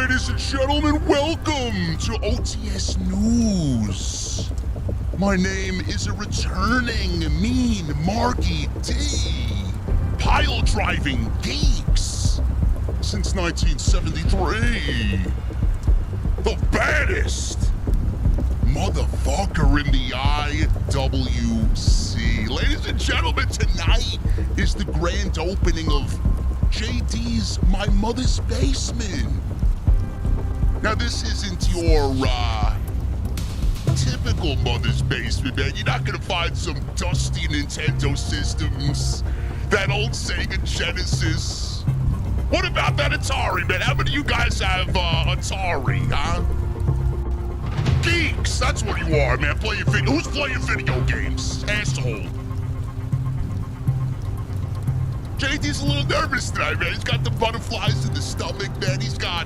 Ladies and gentlemen, welcome to OTS News. My name is a returning mean Marky D, pile-driving geeks since 1973. The baddest motherfucker in the IWC. Ladies and gentlemen, tonight is the grand opening of JD's My Mother's Basement. Now, this isn't your, typical mother's basement, man. You're not gonna find some dusty Nintendo systems, that old Sega Genesis. What about that Atari, man? How many of you guys have, Atari, huh? Geeks, that's what you are, man. Who's playing video games? Asshole. JD's a little nervous tonight, man. He's got the butterflies in the stomach, man. He's got,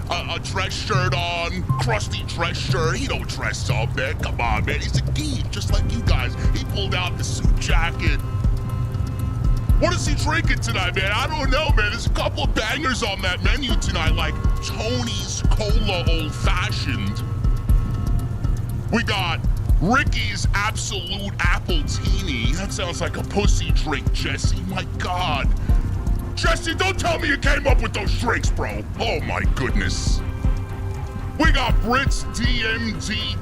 a dress shirt on, crusty dress shirt. He don't dress up, man. Come on, man. He's a geek, just like you guys. He pulled out the suit jacket. What is he drinking tonight, man? I don't know, man. There's a couple of bangers on that menu tonight, like Tony's Cola Old Fashioned. We got Ricky's Absolute Appletini. That sounds like a pussy drink, Jesse. My God. Jesse, don't tell me you came up with those drinks, bro. Oh, my goodness. We got Brit's DMD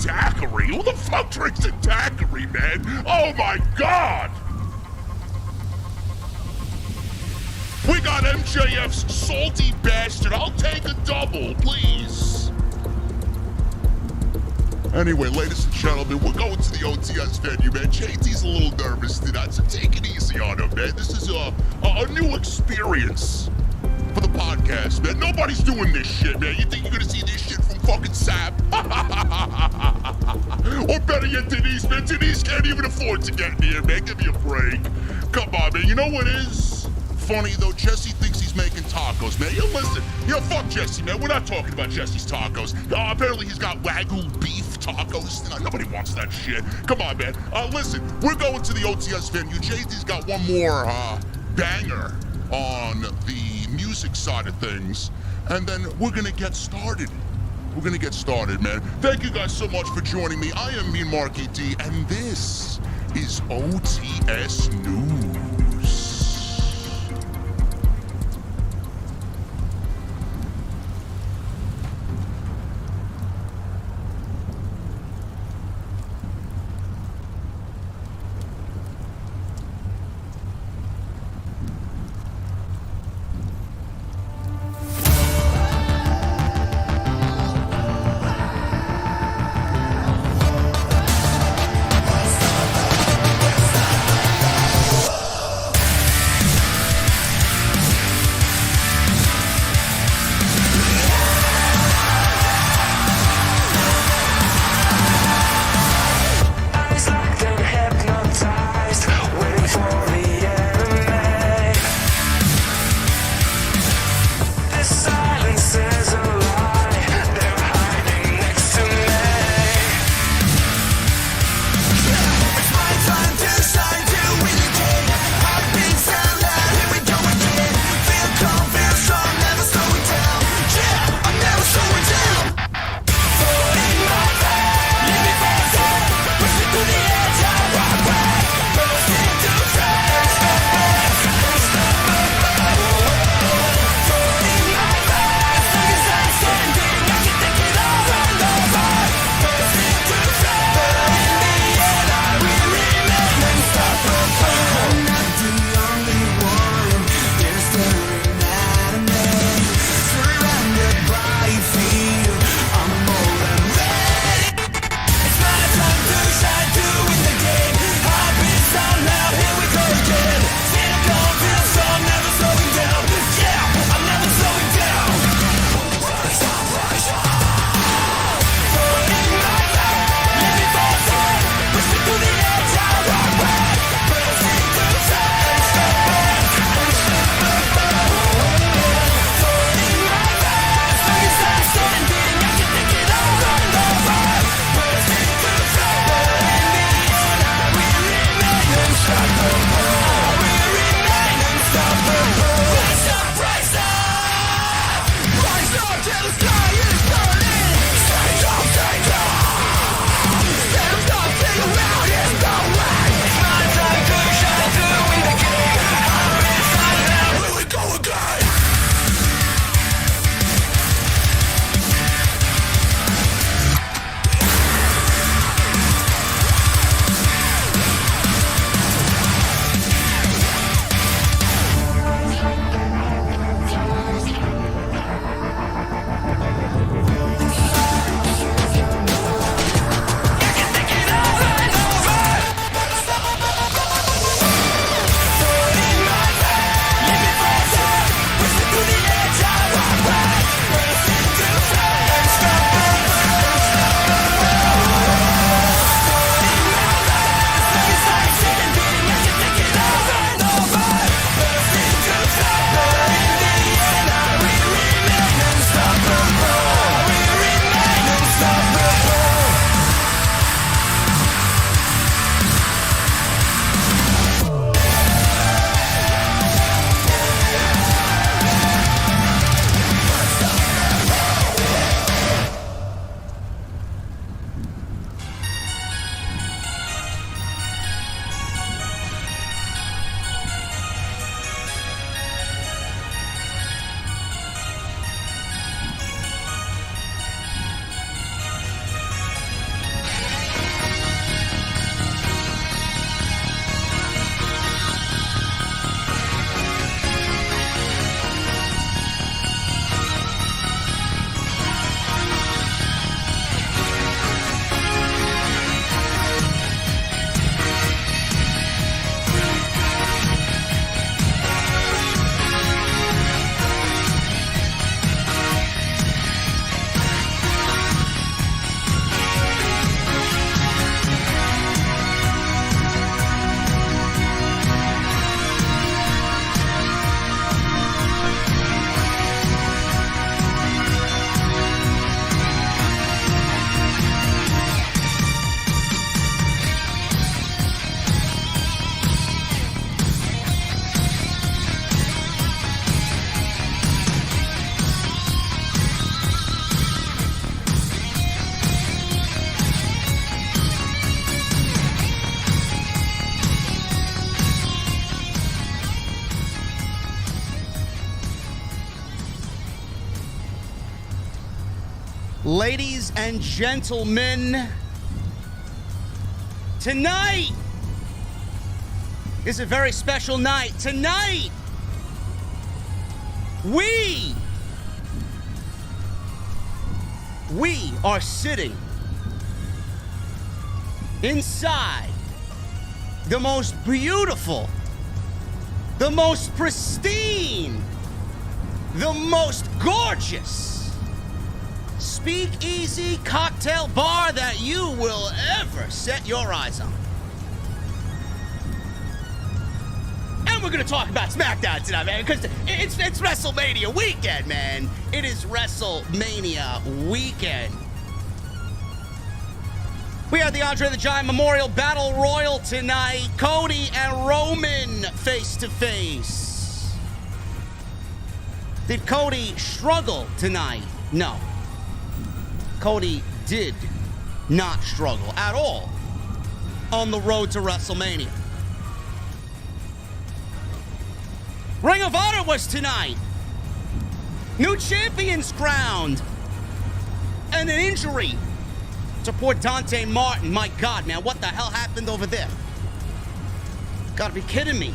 Daiquiri. Who the fuck drinks a daiquiri, man? Oh, my God. We got MJF's Salty Bastard. I'll take a double, please. Anyway, ladies and gentlemen, we're going to the OTS venue, man. JT's a little nervous tonight, so take it easy on him, man. This is a new experience for the podcast, man. Nobody's doing this shit, man. You think you're gonna see this shit from fucking Sap? Or better yet, Denise, man. Denise can't even afford to get in here, man. Give me a break. Come on, man. You know what is funny, though? Jesse thinks he's making tacos, man. You listen. Fuck Jesse, man. We're not talking about Jesse's tacos. Apparently he's got Wagyu beef tacos. Nobody wants that shit. Come on, man. Listen, we're going to the OTS venue. JD's got one more banger on the music side of things, and then we're gonna get started. We're gonna get started, man. Thank you guys so much for joining me. I am Mean Marky D, and this is OTS News. Ladies and gentlemen, tonight is a very special night. Tonight, we are sitting inside the most beautiful, the most pristine, the most gorgeous speakeasy cocktail bar that you will ever set your eyes on. And we're gonna talk about SmackDown tonight, man, because it's WrestleMania weekend, man. It is WrestleMania weekend. We have the André the Giant Memorial Battle Royal tonight. Cody and Roman face to face. Did Cody struggle tonight? No. Cody did not struggle at all on the road to WrestleMania. Ring of Honor was tonight. New champions crowned. And an injury to poor Dante Martin. My God, man, what the hell happened over there? Gotta be kidding me.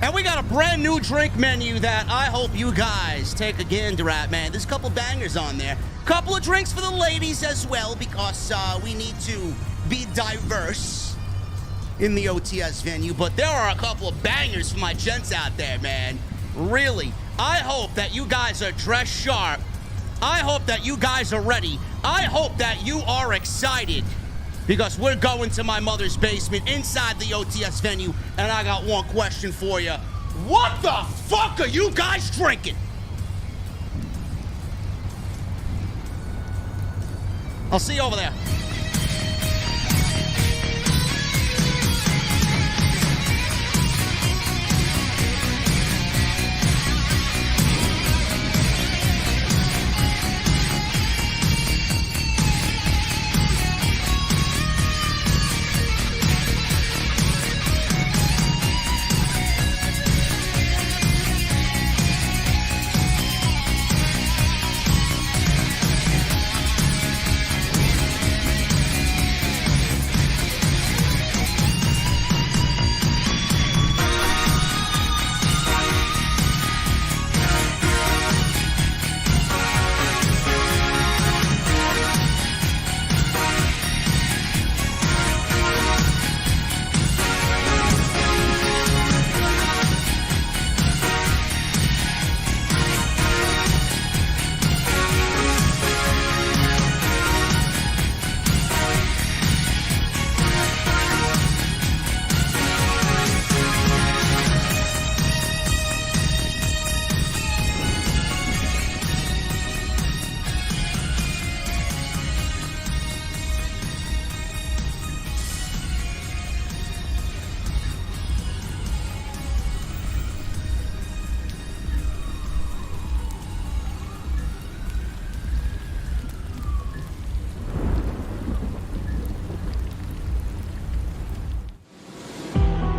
And we got a brand new drink menu that I hope you guys take a gander at, man. There's a couple bangers on there. Couple of drinks for the ladies as well, because we need to be diverse in the OTS venue. But there are a couple of bangers for my gents out there, man. Really. I hope that you guys are dressed sharp. I hope that you guys are ready. I hope that you are excited, because we're going to my mother's basement inside the OTS venue, and I got one question for you. What the fuck are you guys drinking? I'll see you over there.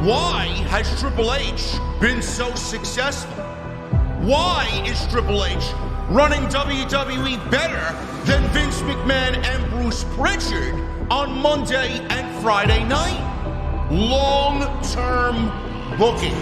Why has Triple H been so successful? Why is Triple H running WWE better than Vince McMahon and Bruce Pritchard on Monday and Friday night? Long-term booking.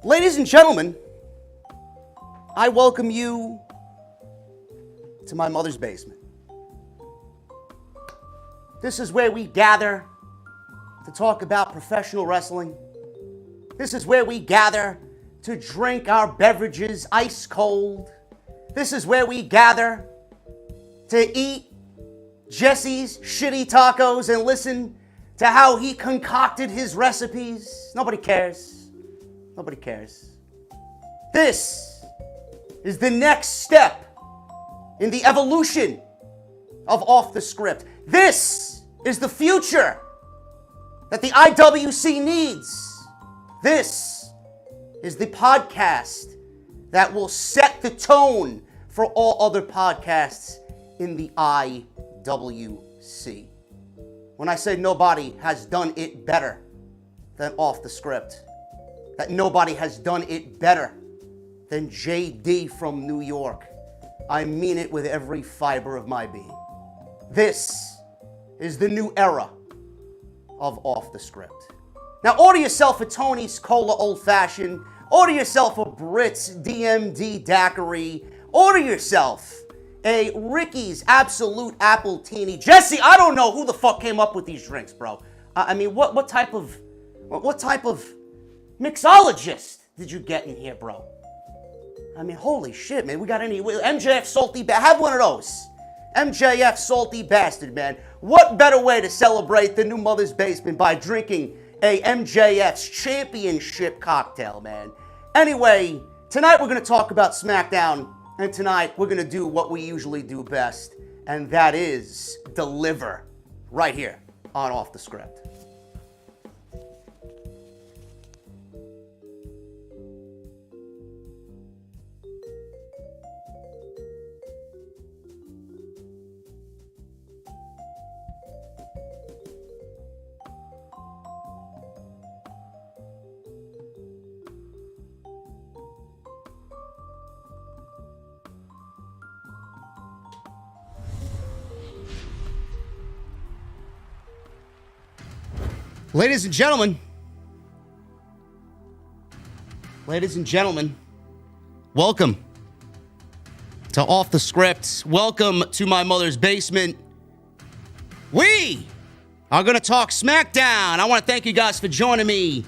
Ladies and gentlemen, I welcome you to my mother's basement. This is where we gather to talk about professional wrestling. This is where we gather to drink our beverages ice cold. This is where we gather to eat Jesse's shitty tacos and listen to how he concocted his recipes. Nobody cares. Nobody cares. This is the next step in the evolution of Off the Script. This is the future that the IWC needs. This is the podcast that will set the tone for all other podcasts in the IWC. When I say nobody has done it better than Off the Script, that nobody has done it better than JD from New York, I mean it with every fiber of my being. This is the new era of Off the Script. Now order yourself a Tony's Cola Old Fashioned, order yourself a Brits DMD Daiquiri, order yourself a Ricky's Absolute Apple Teeny. Jesse, I don't know who the fuck came up with these drinks, bro. I mean, what type of mixologist did you get in here, bro? I mean, holy shit, man. We got any MJF Salty Have one of those. MJF Salty Bastard, man. What better way to celebrate the new Mother's Basement by drinking a MJF's Championship cocktail, man. Anyway, tonight we're going to talk about SmackDown, and tonight we're going to do what we usually do best, and that is deliver right here on Off the Script. Ladies and gentlemen, welcome to Off the Script. Welcome to my mother's basement. We are going to talk SmackDown. I want to thank you guys for joining me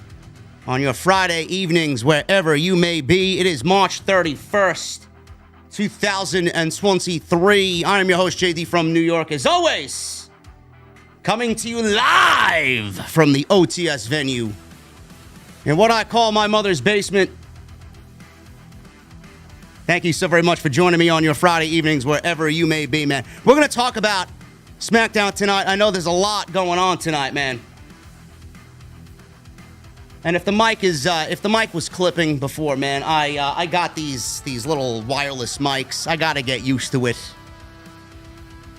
on your Friday evenings, wherever you may be. It is March 31st, 2023. I am your host, JD from New York, as always. Coming to you live from the OTS venue in what I call my mother's basement. Thank you so very much for joining me on your Friday evenings, wherever you may be, man. We're going to talk about SmackDown tonight. I know there's a lot going on tonight, man. And if the mic was clipping before, man, I got these little wireless mics. I got to get used to it.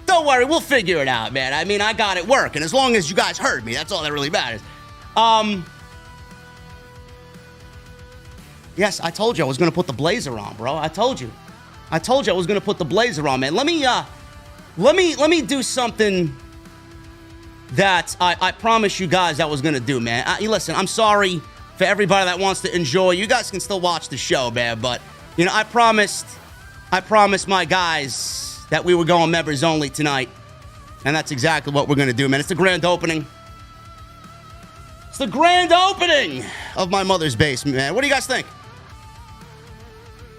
Don't worry, we'll figure it out, man. I mean, I got it working. As long as you guys heard me, that's all that really matters. Yes, I told you I was going to put the blazer on, bro. I told you I was going to put the blazer on, man. Let me do something that I promised you guys I was going to do, man. Listen, I'm sorry for everybody that wants to enjoy. You guys can still watch the show, man, but you know, I promised my guys that we were going members only tonight. And that's exactly what we're going to do, man. It's the grand opening. It's the grand opening of my mother's basement, man. What do you guys think?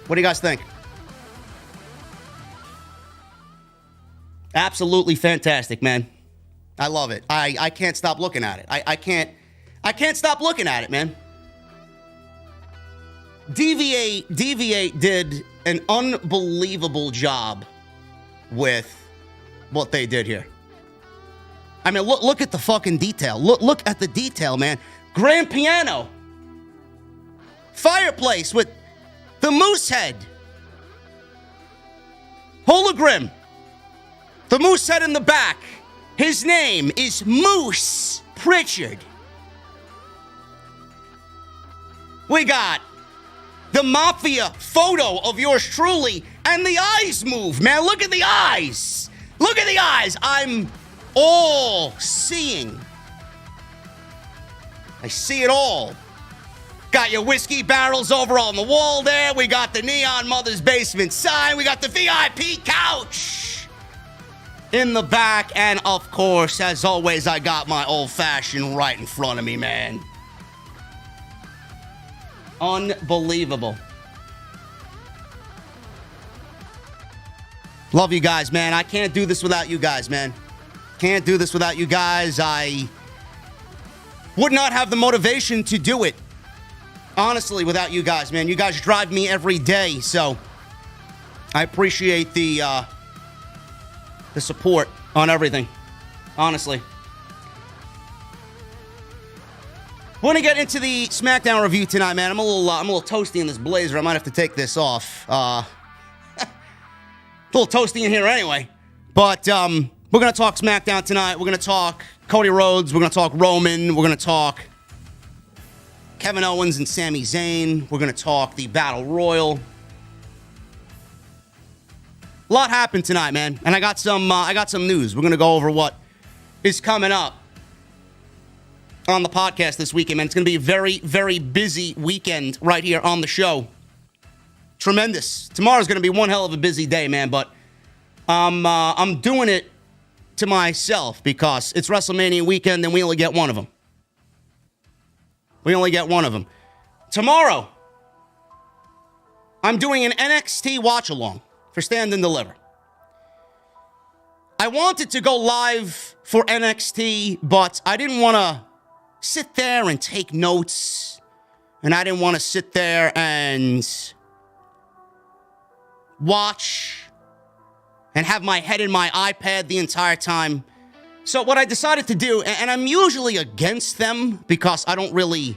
What do you guys think? Absolutely fantastic, man. I love it. I can't stop looking at it. I can't stop looking at it, man. DV8 did an unbelievable job with what they did here. I mean, look at the fucking detail. Look at the detail, man. Grand piano. Fireplace with the moose head. Hologram. The moose head in the back. His name is Moose Pritchard. We got the Mafia photo of yours truly, and the eyes move, man. Look at the eyes. Look at the eyes. I'm all seeing. I see it all. Got your whiskey barrels over on the wall there. We got the Neon Mother's Basement sign. We got the VIP couch. in the back, and of course, as always, I got my old-fashioned right in front of me, man. Unbelievable. Love you guys, man. I can't do this without you guys, man. Can't do this without you guys. I would not have the motivation to do it, honestly, without you guys, man. You guys drive me every day, so I appreciate the support on everything, honestly. We're gonna get into the SmackDown review tonight, man. I'm a little toasty in this blazer. I might have to take this off. A little toasty in here anyway. But we're gonna talk SmackDown tonight. We're gonna talk Cody Rhodes. We're gonna talk Roman. We're gonna talk Kevin Owens and Sami Zayn. We're gonna talk the Battle Royal. A lot happened tonight, man, and I got some news. We're gonna go over what is coming up on the podcast this weekend, man. It's gonna be a very, very busy weekend right here on the show. Tremendous. Tomorrow's gonna be one hell of a busy day, man. But I'm doing it to myself because it's WrestleMania weekend, and we only get one of them. We only get one of them. Tomorrow, I'm doing an NXT watch along for Stand and Deliver. I wanted to go live for NXT, but I didn't want to sit there and take notes, and I didn't want to sit there and watch and have my head in my iPad the entire time. So what I decided to do, and I'm usually against them because I don't really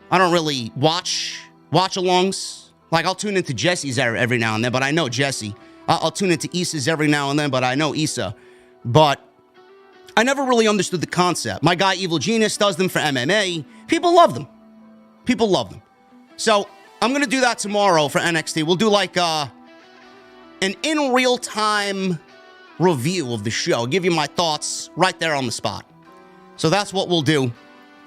watch alongs. Like, I'll tune into Jesse's every now and then, but I know Jesse. I'll tune into Issa's every now and then, but I know Issa. But I never really understood the concept. My guy Evil Genius does them for MMA. People love them. People love them. So I'm going to do that tomorrow for NXT. We'll do like an in real-time review of the show. Give you my thoughts right there on the spot. So that's what we'll do.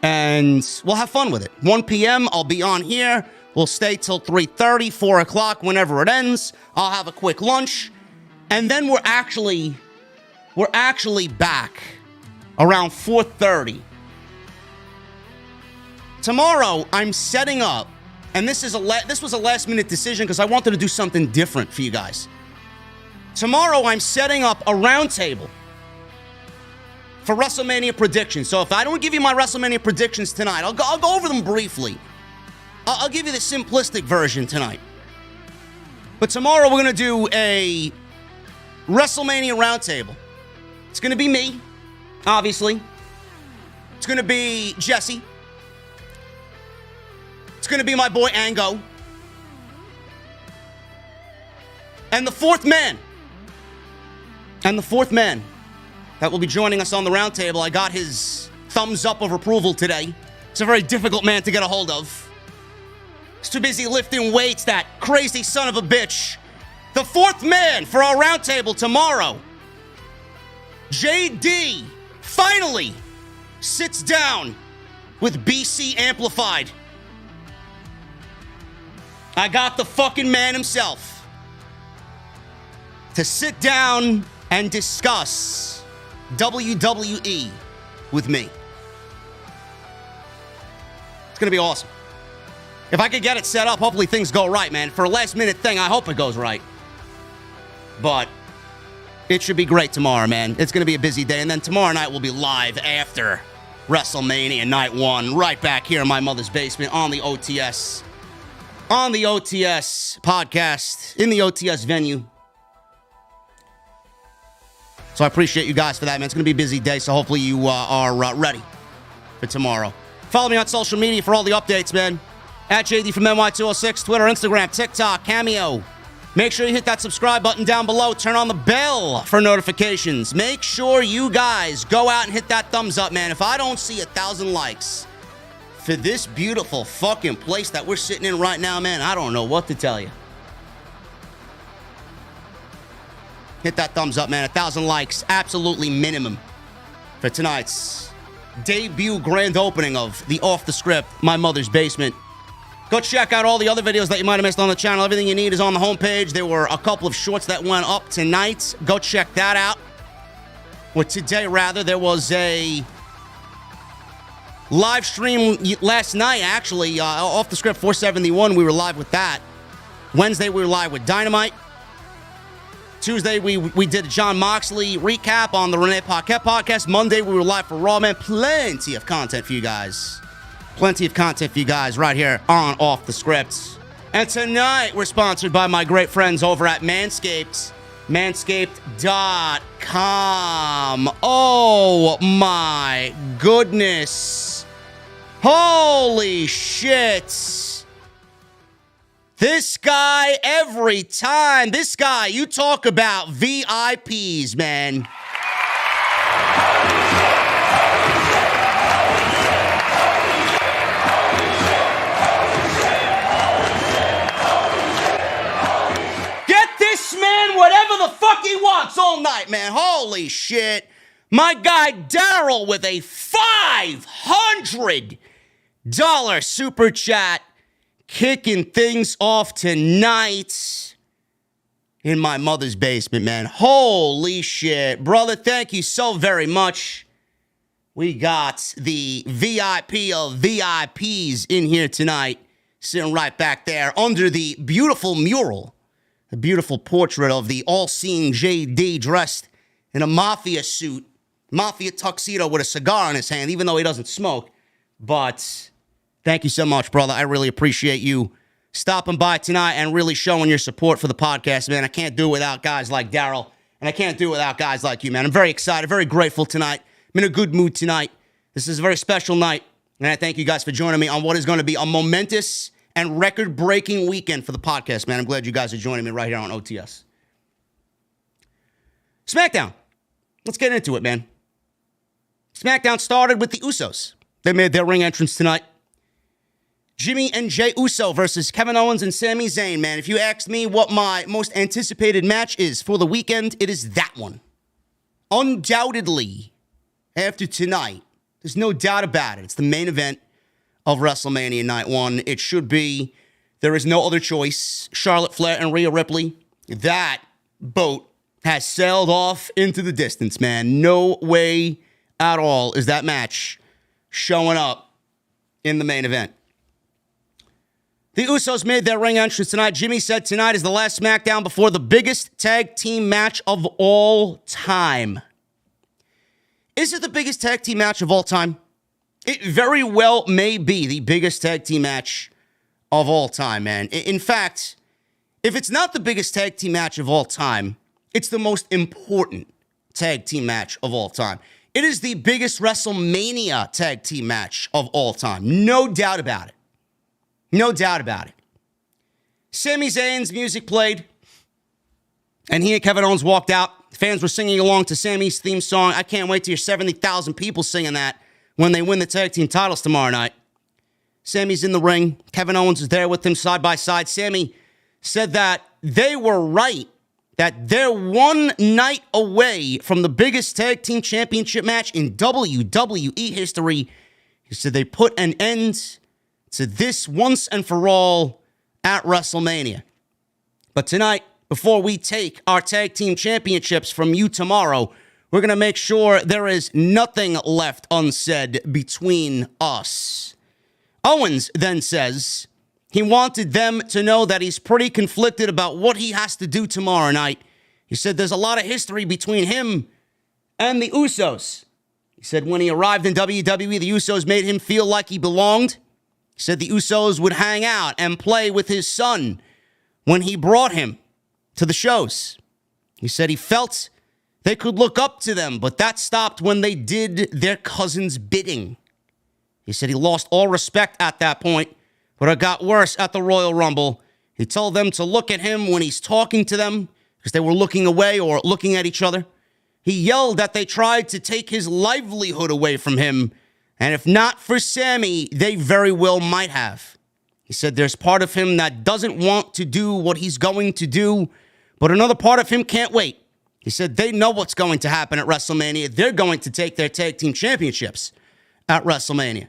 And we'll have fun with it. 1 p.m., I'll be on here. We'll stay till 3:30, 4 o'clock, whenever it ends. I'll have a quick lunch. And then we're actually back around 4:30. Tomorrow, I'm setting up, and this was a last-minute decision because I wanted to do something different for you guys. Tomorrow, I'm setting up a roundtable for WrestleMania predictions. So if I don't give you my WrestleMania predictions tonight, I'll go over them briefly. I'll give you the simplistic version tonight. But tomorrow we're going to do a WrestleMania roundtable. It's going to be me, obviously. It's going to be Jesse. It's going to be my boy Ango. And the fourth man that will be joining us on the roundtable, I got his thumbs up of approval today. It's a very difficult man to get a hold of. He's too busy lifting weights, that crazy son of a bitch. The fourth man for our roundtable tomorrow, JD, finally sits down with BC Amplified. I got the fucking man himself to sit down and discuss WWE with me. It's going to be awesome. If I could get it set up, hopefully things go right, man. For a last-minute thing, I hope it goes right. But it should be great tomorrow, man. It's going to be a busy day. And then tomorrow night we'll be live after WrestleMania Night 1, right back here in my mother's basement on the OTS. On the OTS podcast, in the OTS venue. So I appreciate you guys for that, man. It's going to be a busy day, so hopefully you are ready for tomorrow. Follow me on social media for all the updates, man. At JDfromNY206, Twitter, Instagram, TikTok, Cameo. Make sure you hit that subscribe button down below. Turn on the bell for notifications. Make sure you guys go out and hit that thumbs up, man. If I don't see 1,000 likes for this beautiful fucking place that we're sitting in right now, man, I don't know what to tell you. Hit that thumbs up, man. 1,000 likes, absolutely minimum for tonight's debut grand opening of the Off the Script, My Mother's Basement. Go check out all the other videos that you might have missed on the channel. Everything you need is on the homepage. There were a couple of shorts that went up tonight. Go check that out. or today rather, there was a live stream last night, actually, off the script 471. We were live with that. Wednesday, we were live with Dynamite. Tuesday, we did a John Moxley recap on the Renee Paquette podcast. Monday, we were live for Raw, man. Plenty of content for you guys. Plenty of content for you guys right here on Off the Script. And tonight, we're sponsored by my great friends over at Manscaped. Manscaped.com. Oh, my goodness. Holy shit. This guy, every time, this guy, you talk about VIPs, man. Get this man whatever the fuck he wants all night, man. Holy shit. My guy Daryl with a $500 super chat. Kicking things off tonight in my mother's basement, man. Holy shit. Brother, thank you so very much. We got the VIP of VIPs in here tonight, sitting right back there under the beautiful mural, the beautiful portrait of the all-seeing JD dressed in a mafia suit, mafia tuxedo with a cigar in his hand, even though he doesn't smoke. But thank you so much, brother. I really appreciate you stopping by tonight and really showing your support for the podcast, man. I can't do it without guys like Daryl, and I can't do it without guys like you, man. I'm very excited, very grateful tonight. I'm in a good mood tonight. This is a very special night, and I thank you guys for joining me on what is going to be a momentous and record-breaking weekend for the podcast, man. I'm glad you guys are joining me right here on OTS. SmackDown. Let's get into it, man. SmackDown started with the Usos. They made their ring entrance tonight. Jimmy and Jey Uso versus Kevin Owens and Sami Zayn, man. If you asked me what my most anticipated match is for the weekend, it is that one. Undoubtedly, after tonight, there's no doubt about it. It's the main event of WrestleMania Night 1. It should be. There is no other choice. Charlotte Flair and Rhea Ripley. That boat has sailed off into the distance, man. No way at all is that match showing up in the main event. The Usos made their ring entrance tonight. Jimmy said tonight is the last SmackDown before the biggest tag team match of all time. Is it the biggest tag team match of all time? It very well may be the biggest tag team match of all time, man. In fact, if it's not the biggest tag team match of all time, it's the most important tag team match of all time. It is the biggest WrestleMania tag team match of all time. No doubt about it. No doubt about it. Sami Zayn's music played, and he and Kevin Owens walked out. Fans were singing along to Sami's theme song. I can't wait to hear 70,000 people singing that when they win the tag team titles tomorrow night. Sami's in the ring. Kevin Owens is there with him side by side. Sami said that they were right, that they're one night away from the biggest tag team championship match in WWE history. He said they put an end to this once and for all at WrestleMania. But tonight, before we take our tag team championships from you tomorrow, we're going to make sure there is nothing left unsaid between us. Owens then says he wanted them to know that he's pretty conflicted about what he has to do tomorrow night. He said there's a lot of history between him and the Usos. He said when he arrived in WWE, the Usos made him feel like he belonged. He said the Usos would hang out and play with his son when he brought him to the shows. He said he felt they could look up to them, but that stopped when they did their cousin's bidding. He said he lost all respect at that point, but it got worse at the Royal Rumble. He told them to look at him when he's talking to them because they were looking away or looking at each other. He yelled that they tried to take his livelihood away from him, and if not for Sami, they very well might have. He said there's part of him that doesn't want to do what he's going to do, but another part of him can't wait. He said they know what's going to happen at WrestleMania. They're going to take their tag team championships at WrestleMania.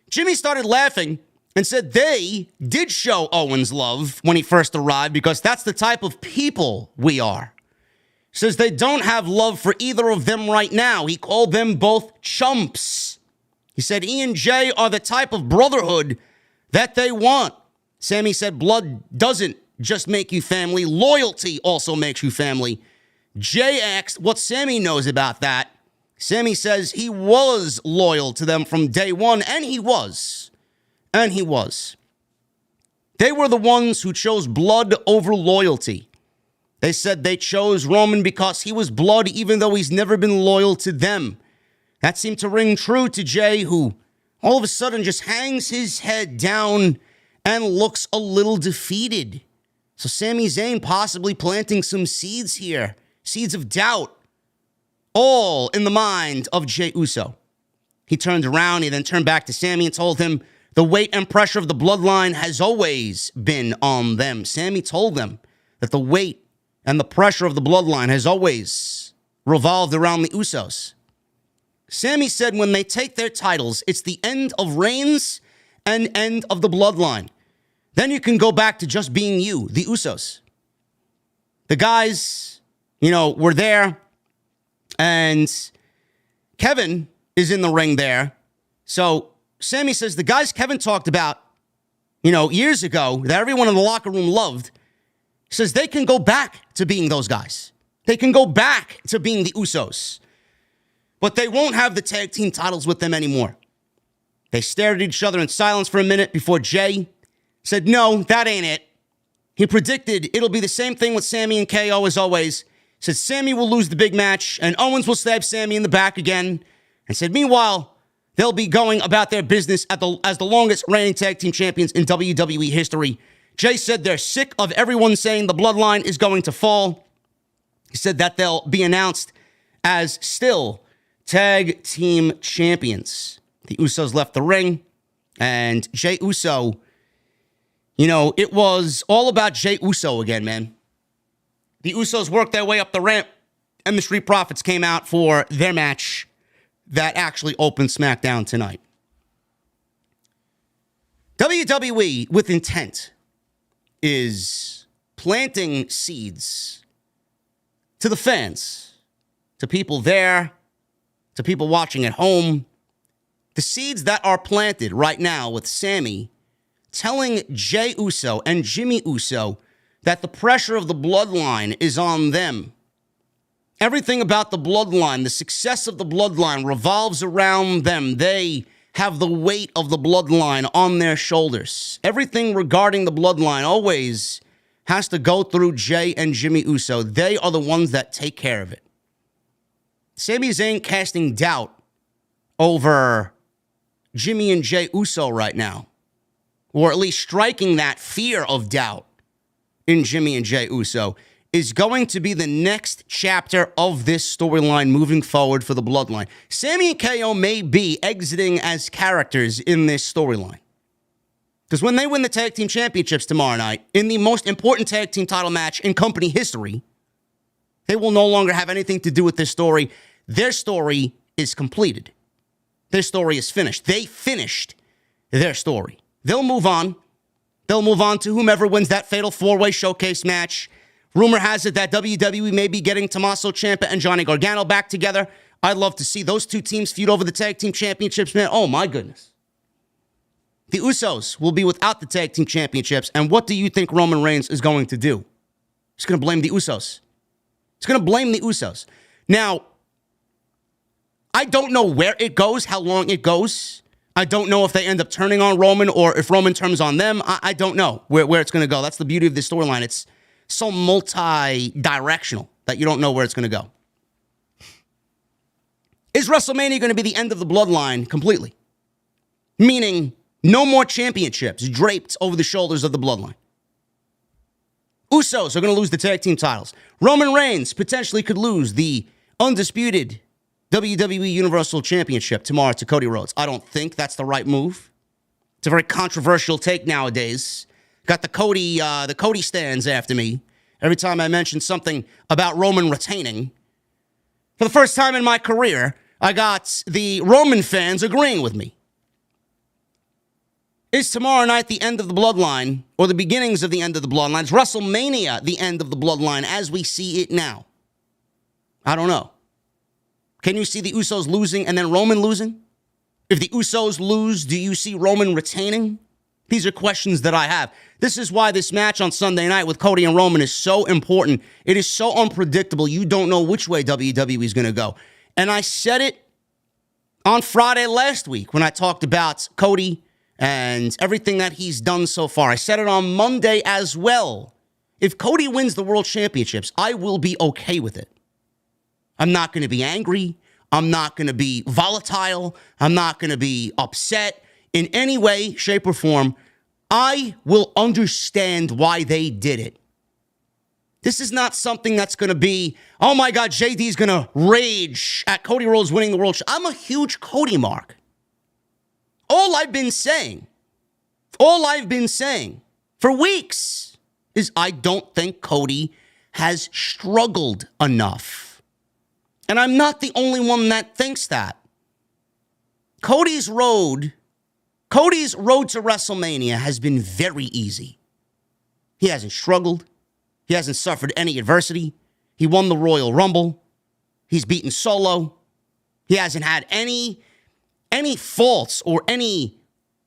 Jimmy started laughing and said they did show Owens love when he first arrived because that's the type of people we are. says they don't have love for either of them right now. He called them both chumps. He said E and J are the type of brotherhood that they want. Sammy said blood doesn't just make you family. Loyalty also makes you family. Jay asked what Sammy knows about that. Sammy says he was loyal to them from day one, and he was. And he was. They were the ones who chose blood over loyalty. They said they chose Roman because he was blood, even though he's never been loyal to them. That seemed to ring true to Jay, who all of a sudden just hangs his head down and looks a little defeated. So Sami Zayn possibly planting some seeds here. Seeds of doubt. All in the mind of Jey Uso. He turned around, he then turned back to Sami and told him the weight and pressure of the bloodline has always been on them. Sami told them that the weight and the pressure of the bloodline has always revolved around the Usos. Sami said when they take their titles, it's the end of reigns and end of the bloodline. Then you can go back to just being you, the Usos. The guys, were there. And Kevin is in the ring there. So Sami says the guys Kevin talked about, years ago that everyone in the locker room loved, says they can go back to being those guys. They can go back to being the Usos. But they won't have the tag team titles with them anymore. They stared at each other in silence for a minute before Jay said, no, that ain't it. He predicted it'll be the same thing with Sami and KO as always. Said Sami will lose the big match and Owens will stab Sami in the back again. And said, meanwhile, they'll be going about their business as the longest reigning tag team champions in WWE history. Jay said they're sick of everyone saying the bloodline is going to fall. He said that they'll be announced as still tag team champions. The Usos left the ring and Jey Uso, it was all about Jey Uso again, man. The Usos worked their way up the ramp, and the Street Profits came out for their match that actually opened SmackDown tonight. WWE, with intent, is planting seeds to the fans, to people there, to people watching at home. The seeds that are planted right now with Sami telling Jey Uso and Jimmy Uso that the pressure of the bloodline is on them. Everything about the bloodline, the success of the bloodline revolves around them. They have the weight of the bloodline on their shoulders. Everything regarding the bloodline always has to go through Jey and Jimmy Uso. They are the ones that take care of it. Sami Zayn casting doubt over Jimmy and Jey Uso right now, or at least striking that fear of doubt in Jimmy and Jey Uso, is going to be the next chapter of this storyline moving forward for the bloodline. Sami and KO may be exiting as characters in this storyline. Because when they win the tag team championships tomorrow night, in the most important tag team title match in company history, they will no longer have anything to do with this story. Their story is completed. Their story is finished. They finished their story. They'll move on. They'll move on to whomever wins that fatal four-way showcase match. Rumor has it that WWE may be getting Tommaso Ciampa and Johnny Gargano back together. I'd love to see those two teams feud over the tag team championships, man. Oh, my goodness. The Usos will be without the tag team championships. And what do you think Roman Reigns is going to do? He's going to blame the Usos. He's going to blame the Usos. Now, I don't know where it goes, how long it goes. I don't know if they end up turning on Roman or if Roman turns on them. I don't know where it's going to go. That's the beauty of this storyline. It's so multi-directional that you don't know where it's going to go. Is WrestleMania going to be the end of the bloodline completely? Meaning no more championships draped over the shoulders of the bloodline. Usos are going to lose the tag team titles. Roman Reigns potentially could lose the undisputed WWE Universal Championship tomorrow to Cody Rhodes. I don't think that's the right move. It's a very controversial take nowadays. Got the Cody stands after me every time I mention something about Roman retaining. For the first time in my career, I got the Roman fans agreeing with me. Is tomorrow night the end of the bloodline or the beginnings of the end of the bloodline? Is WrestleMania the end of the bloodline as we see it now? I don't know. Can you see the Usos losing and then Roman losing? If the Usos lose, do you see Roman retaining? These are questions that I have. This is why this match on Sunday night with Cody and Roman is so important. It is so unpredictable. You don't know which way WWE is going to go. And I said it on Friday last week when I talked about Cody and everything that he's done so far. I said it on Monday as well. If Cody wins the World Championships, I will be okay with it. I'm not going to be angry. I'm not going to be volatile. I'm not going to be upset in any way, shape, or form. I will understand why they did it. This is not something that's going to be, oh my God, JD's going to rage at Cody Rhodes winning the World Championship. I'm a huge Cody mark. All I've been saying for weeks is I don't think Cody has struggled enough. And I'm not the only one that thinks that. Cody's road to WrestleMania has been very easy. He hasn't struggled. He hasn't suffered any adversity. He won the Royal Rumble. He's beaten Solo. He hasn't had any faults or any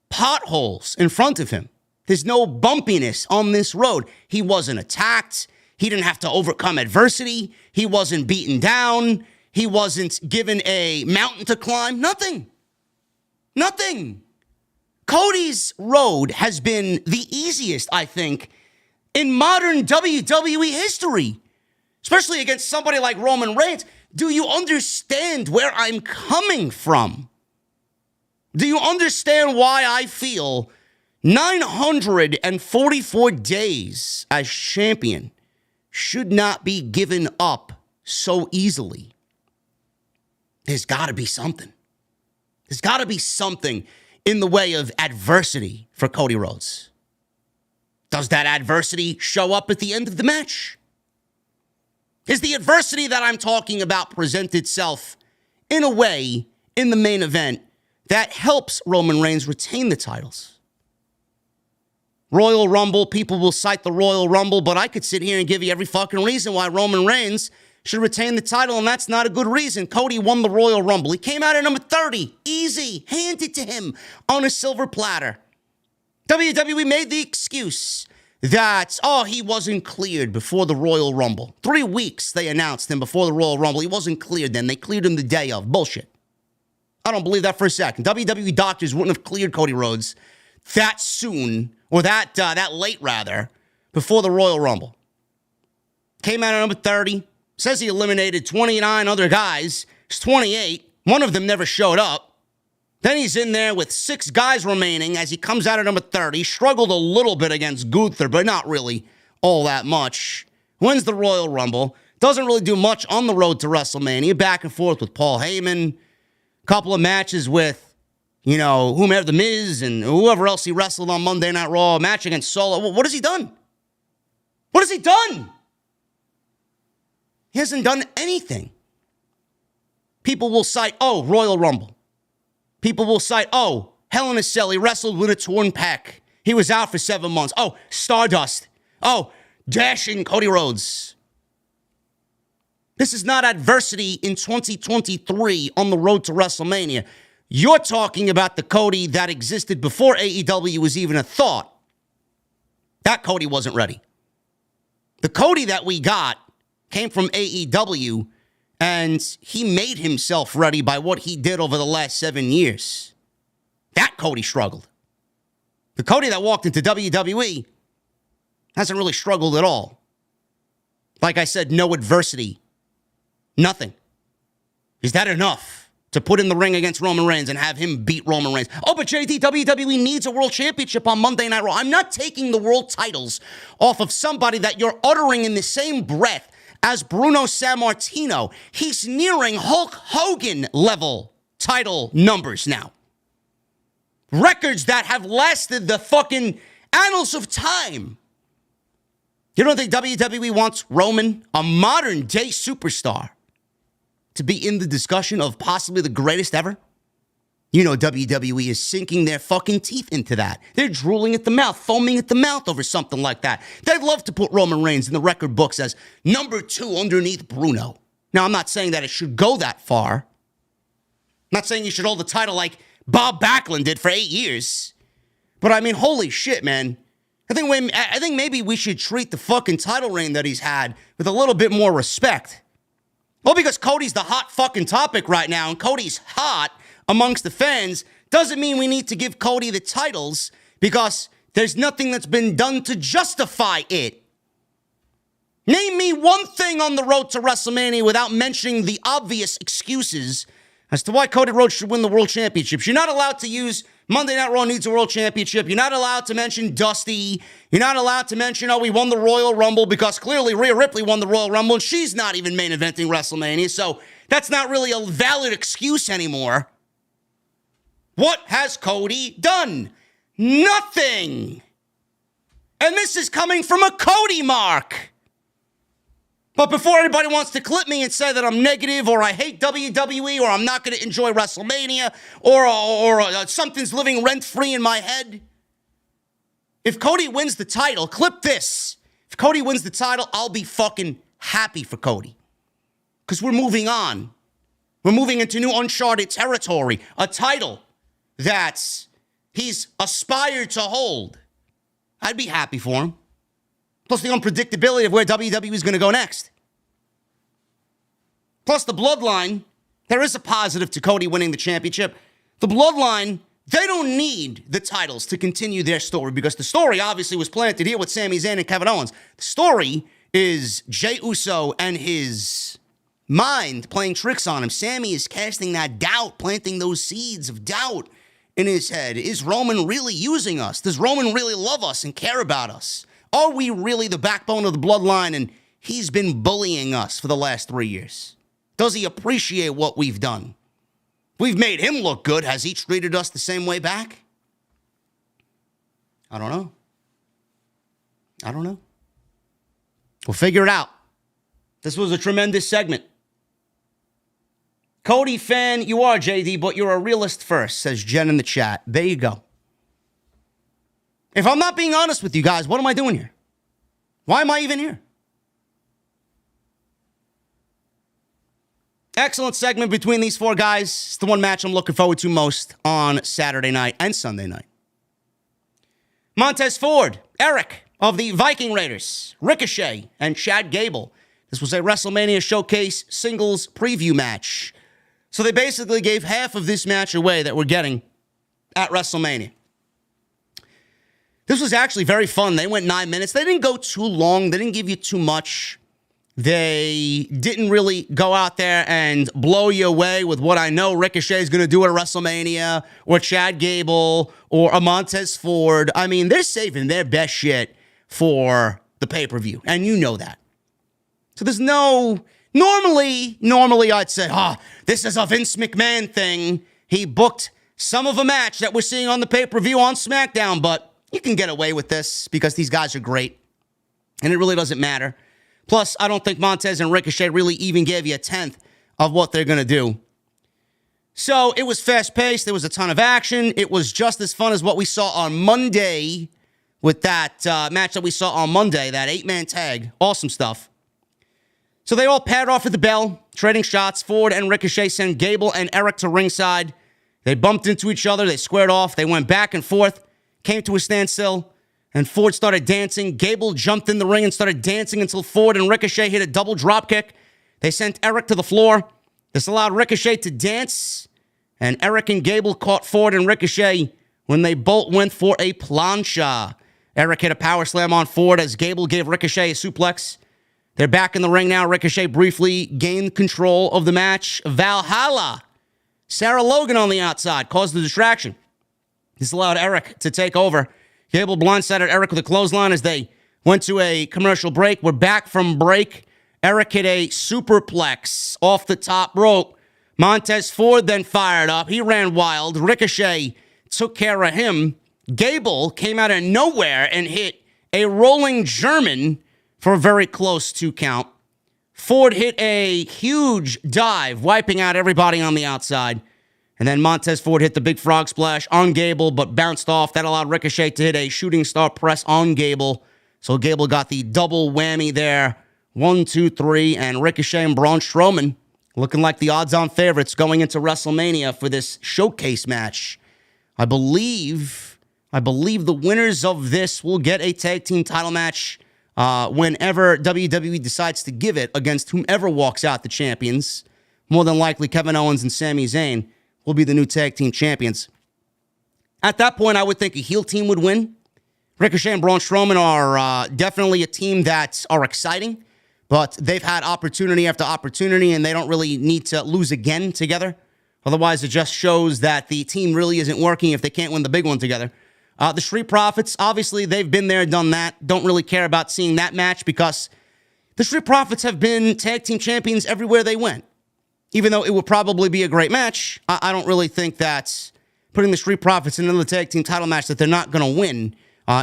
potholes in front of him. There's no bumpiness on this road. He wasn't attacked. He didn't have to overcome adversity. He wasn't beaten down. He wasn't given a mountain to climb. Nothing. Cody's road has been the easiest, I think, in modern WWE history, especially against somebody like Roman Reigns. Do you understand where I'm coming from? Do you understand why I feel 944 days as champion should not be given up so easily? There's got to be something. There's got to be something in the way of adversity for Cody Rhodes. Does that adversity show up at the end of the match? Is the adversity that I'm talking about present itself in a way in the main event that helps Roman Reigns retain the titles? Royal Rumble, people will cite the Royal Rumble, but I could sit here and give you every fucking reason why Roman Reigns should retain the title, and that's not a good reason. Cody won the Royal Rumble. He came out at number 30. Easy. Handed to him on a silver platter. WWE made the excuse that, he wasn't cleared before the Royal Rumble. 3 weeks they announced him before the Royal Rumble. He wasn't cleared then. They cleared him the day of. Bullshit. I don't believe that for a second. WWE doctors wouldn't have cleared Cody Rhodes that soon, or that late, rather, before the Royal Rumble. Came out at number 30. Says he eliminated 29 other guys. It's 28. One of them never showed up. Then he's in there with 6 guys remaining as he comes out at number 30. Struggled a little bit against Gunther, but not really all that much. Wins the Royal Rumble. Doesn't really do much on the road to WrestleMania. Back and forth with Paul Heyman. Couple of matches with, whomever, The Miz and whoever else he wrestled on Monday Night Raw. A match against Solo. What has he done? What has he done? He hasn't done anything. People will cite, Royal Rumble. People will cite, Hell in a Cell. He wrestled with a torn pec. He was out for 7 months. Stardust. Dashing Cody Rhodes. This is not adversity in 2023 on the road to WrestleMania. You're talking about the Cody that existed before AEW was even a thought. That Cody wasn't ready. The Cody that we got came from AEW, and he made himself ready by what he did over the last 7 years. That Cody struggled. The Cody that walked into WWE hasn't really struggled at all. Like I said, no adversity. Nothing. Is that enough to put in the ring against Roman Reigns and have him beat Roman Reigns? But JD, WWE needs a world championship on Monday Night Raw. I'm not taking the world titles off of somebody that you're uttering in the same breath as Bruno Sammartino. He's nearing Hulk Hogan level title numbers now. Records that have lasted the fucking annals of time. You don't think WWE wants Roman, a modern day superstar, to be in the discussion of possibly the greatest ever? WWE is sinking their fucking teeth into that. They're drooling at the mouth, foaming at the mouth over something like that. They'd love to put Roman Reigns in the record books as number 2 underneath Bruno. Now, I'm not saying that it should go that far. I'm not saying you should hold the title like Bob Backlund did for 8 years. But I mean, holy shit, man. I think maybe we should treat the fucking title reign that he's had with a little bit more respect. Well, because Cody's the hot fucking topic right now, and Cody's hot amongst the fans, doesn't mean we need to give Cody the titles because there's nothing that's been done to justify it. Name me one thing on the road to WrestleMania without mentioning the obvious excuses as to why Cody Rhodes should win the World Championships. You're not allowed to use Monday Night Raw needs a World Championship. You're not allowed to mention Dusty. You're not allowed to mention, we won the Royal Rumble, because clearly Rhea Ripley won the Royal Rumble and she's not even main eventing WrestleMania, so that's not really a valid excuse anymore. What has Cody done? Nothing. And this is coming from a Cody mark. But before anybody wants to clip me and say that I'm negative or I hate WWE or I'm not going to enjoy WrestleMania or something's living rent-free in my head, if Cody wins the title, clip this. If Cody wins the title, I'll be fucking happy for Cody. Because we're moving on. We're moving into new uncharted territory. A title that he's aspired to hold. I'd be happy for him. Plus the unpredictability of where WWE is going to go next. Plus the Bloodline, there is a positive to Cody winning the championship. The Bloodline, they don't need the titles to continue their story because the story obviously was planted here with Sami Zayn and Kevin Owens. The story is Jey Uso and his mind playing tricks on him. Sami is casting that doubt, planting those seeds of doubt in his head. Is Roman really using us? Does Roman really love us and care about us? Are we really the backbone of the Bloodline and he's been bullying us for the last 3 years? Does he appreciate what we've done? We've made him look good. Has he treated us the same way back? I don't know. We'll figure it out. This was a tremendous segment. Cody fan, you are, JD, but you're a realist first, says Jen in the chat. There you go. If I'm not being honest with you guys, what am I doing here? Why am I even here? Excellent segment between these four guys. It's the one match I'm looking forward to most on Saturday night and Sunday night. Montez Ford, Eric of the Viking Raiders, Ricochet, and Chad Gable. This was a WrestleMania Showcase singles preview match. So they basically gave half of this match away that we're getting at WrestleMania. This was actually very fun. They went 9 minutes. They didn't go too long. They didn't give you too much. They didn't really go out there and blow you away with what I know Ricochet is going to do at WrestleMania or Chad Gable or a Montez Ford. I mean, they're saving their best shit for the pay-per-view, and you know that. So there's no... Normally I'd say, this is a Vince McMahon thing. He booked some of a match that we're seeing on the pay-per-view on SmackDown, but you can get away with this because these guys are great, and it really doesn't matter. Plus, I don't think Montez and Ricochet really even gave you a tenth of what they're going to do. So it was fast-paced. There was a ton of action. It was just as fun as what we saw on Monday with that match that we saw on Monday, that 8-man tag. Awesome stuff. So they all paired off at the bell, trading shots. Ford and Ricochet sent Gable and Eric to ringside. They bumped into each other. They squared off. They went back and forth, came to a standstill, and Ford started dancing. Gable jumped in the ring and started dancing until Ford and Ricochet hit a double dropkick. They sent Eric to the floor. This allowed Ricochet to dance, and Eric and Gable caught Ford and Ricochet when they both went for a plancha. Eric hit a power slam on Ford as Gable gave Ricochet a suplex. They're back in the ring now. Ricochet briefly gained control of the match. Valhalla. Sarah Logan on the outside caused the distraction. This allowed Eric to take over. Gable blindsided Eric with a clothesline as they went to a commercial break. We're back from break. Eric hit a superplex off the top rope. Montez Ford then fired up. He ran wild. Ricochet took care of him. Gable came out of nowhere and hit a rolling German for a very close 2 count. Ford hit a huge dive, wiping out everybody on the outside. And then Montez Ford hit the big frog splash on Gable, but bounced off. That allowed Ricochet to hit a shooting star press on Gable. So Gable got the double whammy there 1, 2, 3, and Ricochet and Braun Strowman looking like the odds-on favorites going into WrestleMania for this showcase match. I believe the winners of this will get a tag team title match whenever WWE decides to give it against whomever walks out the champions. More than likely, Kevin Owens and Sami Zayn will be the new tag team champions. At that point, I would think a heel team would win. Ricochet and Braun Strowman are definitely a team that are exciting, but they've had opportunity after opportunity, and they don't really need to lose again together. Otherwise, it just shows that the team really isn't working if they can't win the big one together. The Street Profits, obviously, they've been there, done that. Don't really care about seeing that match because the Street Profits have been tag team champions everywhere they went. Even though it would probably be a great match, I don't really think that putting the Street Profits in another tag team title match that they're not going to win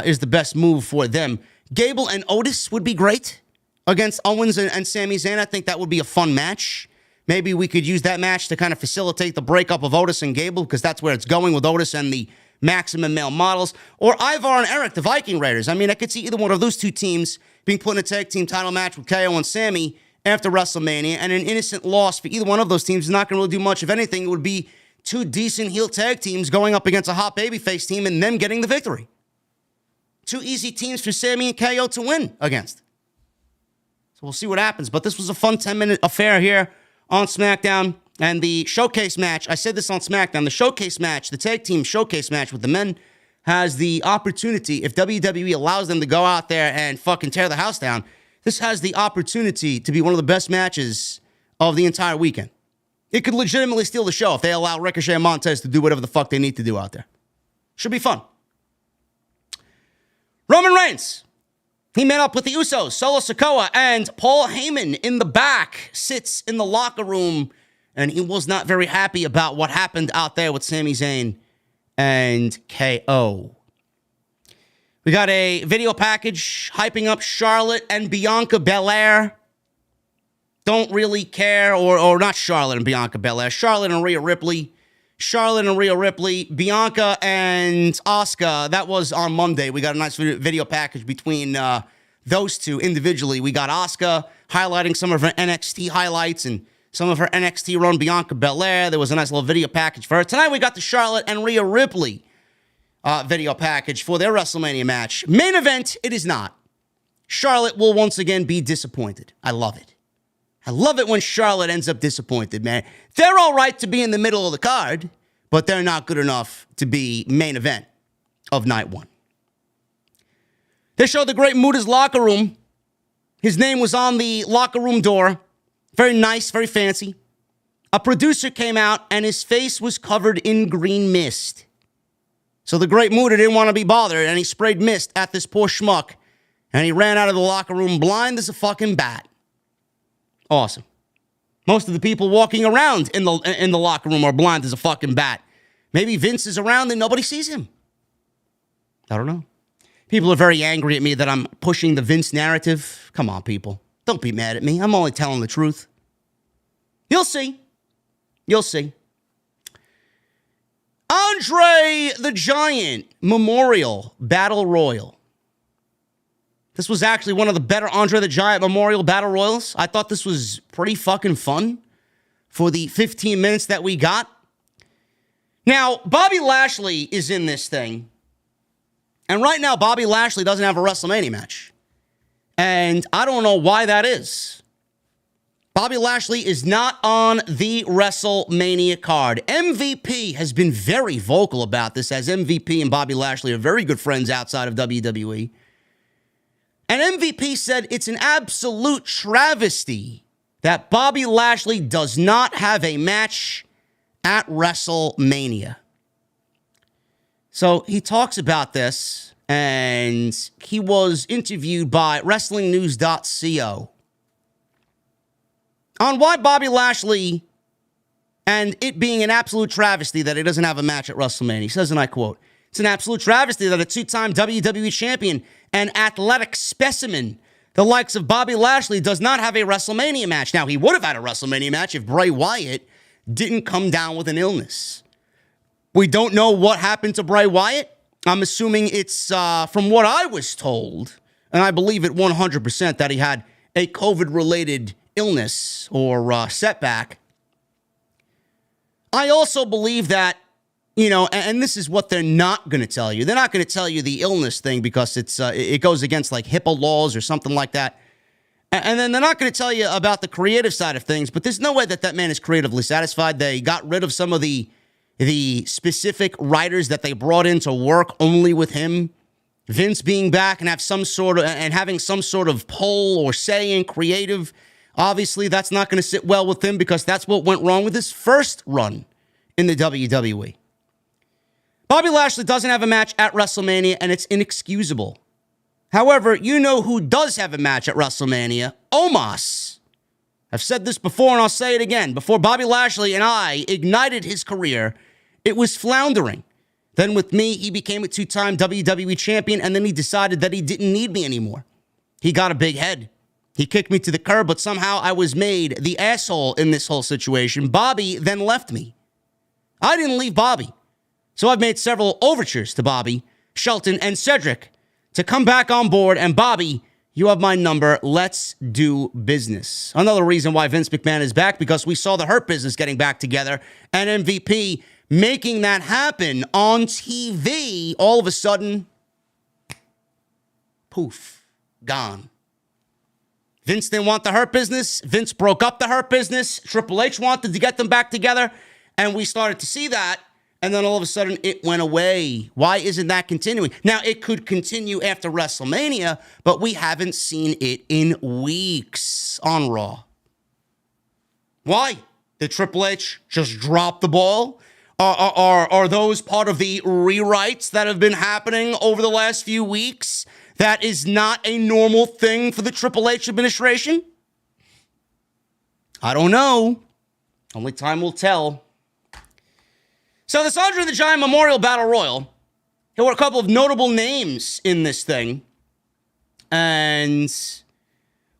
is the best move for them. Gable and Otis would be great against Owens and Sami Zayn. I think that would be a fun match. Maybe we could use that match to kind of facilitate the breakup of Otis and Gable because that's where it's going with Otis and the Maximum Male Models. Or Ivar and Eric, the Viking Raiders. I mean, I could see either one of those two teams being put in a tag team title match with KO and Sami after WrestleMania, and an innocent loss for either one of those teams is not going to really do much. If anything, it would be two decent heel tag teams going up against a hot babyface team and them getting the victory. Two easy teams for Sami and KO to win against. So we'll see what happens. But this was a fun 10-minute affair here on SmackDown. And the showcase match, I said this on SmackDown, the showcase match, the tag team showcase match with the men has the opportunity, if WWE allows them to go out there and fucking tear the house down, this has the opportunity to be one of the best matches of the entire weekend. It could legitimately steal the show if they allow Ricochet and Montez to do whatever the fuck they need to do out there. Should be fun. Roman Reigns. He met up with the Usos, Solo Sikoa, and Paul Heyman in the back, sits in the locker room, and he was not very happy about what happened out there with Sami Zayn and KO. We got a video package hyping up Charlotte and Bianca Belair. Don't really care, or not Charlotte and Bianca Belair, Charlotte and Rhea Ripley. Charlotte and Rhea Ripley, Bianca and Asuka. That was on Monday. We got a nice video package between those two individually. We got Asuka highlighting some of her NXT highlights and some of her NXT run Bianca Belair. There was a nice little video package for her. Tonight we got the Charlotte and Rhea Ripley video package for their WrestleMania match. Main event, it is not. Charlotte will once again be disappointed. I love it. I love it when Charlotte ends up disappointed, man. They're all right to be in the middle of the card, but they're not good enough to be main event of night one. They showed the Great Muta's locker room. His name was on the locker room door. Very nice, very fancy. A producer came out, and his face was covered in green mist. So the Great Muta didn't want to be bothered, and he sprayed mist at this poor schmuck, and he ran out of the locker room blind as a fucking bat. Awesome. Most of the people walking around in the locker room are blind as a fucking bat. Maybe Vince is around and nobody sees him. I don't know. People are very angry at me that I'm pushing the Vince narrative. Come on, people. Don't be mad at me. I'm only telling the truth. You'll see. You'll see. André the Giant Memorial Battle Royal. This was actually one of the better André the Giant Memorial Battle Royals. I thought this was pretty fucking fun for the 15 minutes that we got. Now, Bobby Lashley is in this thing. And right now, Bobby Lashley doesn't have a WrestleMania match. And I don't know why that is. Bobby Lashley is not on the WrestleMania card. MVP has been very vocal about this, as MVP and Bobby Lashley are very good friends outside of WWE. And MVP said it's an absolute travesty that Bobby Lashley does not have a match at WrestleMania. So he talks about this, and he was interviewed by WrestlingNews.co on why Bobby Lashley, and it being an absolute travesty that he doesn't have a match at WrestleMania. He says, and I quote, "It's an absolute travesty that a two-time WWE champion and athletic specimen, the likes of Bobby Lashley, does not have a WrestleMania match." Now, he would have had a WrestleMania match if Bray Wyatt didn't come down with an illness. We don't know what happened to Bray Wyatt. I'm assuming it's from what I was told, and I believe it 100%, that he had a COVID-related illness or setback. I also believe that, and this is what they're not going to tell you. They're not going to tell you the illness thing because it goes against like HIPAA laws or something like that. And then they're not going to tell you about the creative side of things, but there's no way that man is creatively satisfied. They got rid of some of the specific writers that they brought in to work only with him. Vince being back and having some sort of pull or say in creative, obviously that's not going to sit well with him because that's what went wrong with his first run in the WWE. Bobby Lashley doesn't have a match at WrestleMania, and it's inexcusable. However, you know who does have a match at WrestleMania? Omos. I've said this before, and I'll say it again. Before Bobby Lashley and I ignited his career, it was floundering. Then with me, he became a two-time WWE champion, and then he decided that he didn't need me anymore. He got a big head. He kicked me to the curb, but somehow I was made the asshole in this whole situation. Bobby then left me. I didn't leave Bobby. So I've made several overtures to Bobby, Shelton, and Cedric to come back on board. And Bobby, you have my number. Let's do business. Another reason why Vince McMahon is back, because we saw the Hurt Business getting back together and MVP making that happen on TV. All of a sudden, poof, gone. Vince didn't want the Hurt Business. Vince broke up the Hurt Business. Triple H wanted to get them back together. And we started to see that. And then all of a sudden, it went away. Why isn't that continuing? Now, it could continue after WrestleMania, but we haven't seen it in weeks on Raw. Why? Did Triple H just drop the ball? Are those part of the rewrites that have been happening over the last few weeks? That is not a normal thing for the Triple H administration? I don't know. Only time will tell. So this André the Giant Memorial Battle Royal, there were a couple of notable names in this thing. And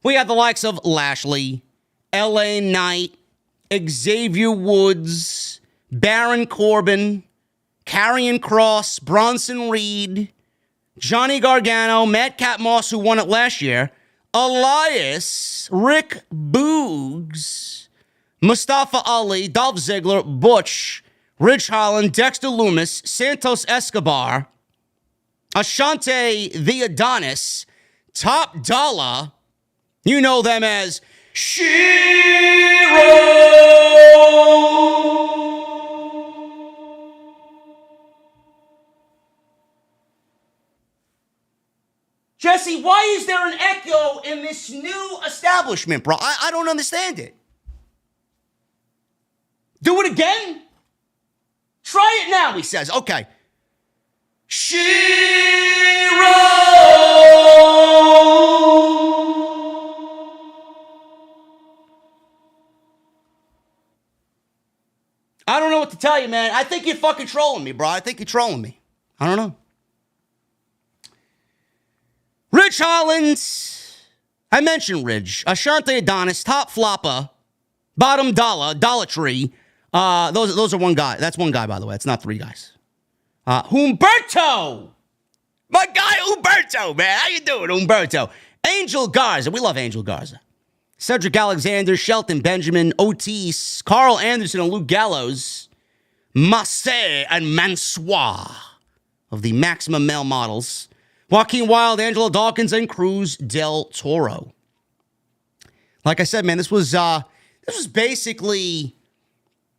we had the likes of Lashley, LA Knight, Xavier Woods, Baron Corbin, Karrion Kross, Bronson Reed, Johnny Gargano, Madcap Moss, who won it last year, Elias, Rick Boogs, Mustafa Ali, Dolph Ziggler, Butch, Ridge Holland, Dexter Lumis, Santos Escobar, Ashante the Adonis, Top Dollar, you know them as Shiro. Jesse, why is there an echo in this new establishment, bro? I don't understand it. Do it again? Try it now, he says. Okay. Shiro! I don't know what to tell you, man. I think you're fucking trolling me, bro. I think you're trolling me. I don't know. Ridge Holland. I mentioned Ridge. Ashante Adonis, Top Flopper, Bottom Dollar, Dollar Tree. Those are one guy. That's one guy, by the way. It's not three guys. Humberto! My guy Humberto, man. How you doing, Humberto? Angel Garza. We love Angel Garza. Cedric Alexander, Shelton Benjamin, Otis, Carl Anderson, and Luke Gallows. Massey and Mansoir of the Maximum Male Models. Joaquin Wilde, Angelo Dawkins, and Cruz del Toro. Like I said, man, this was basically,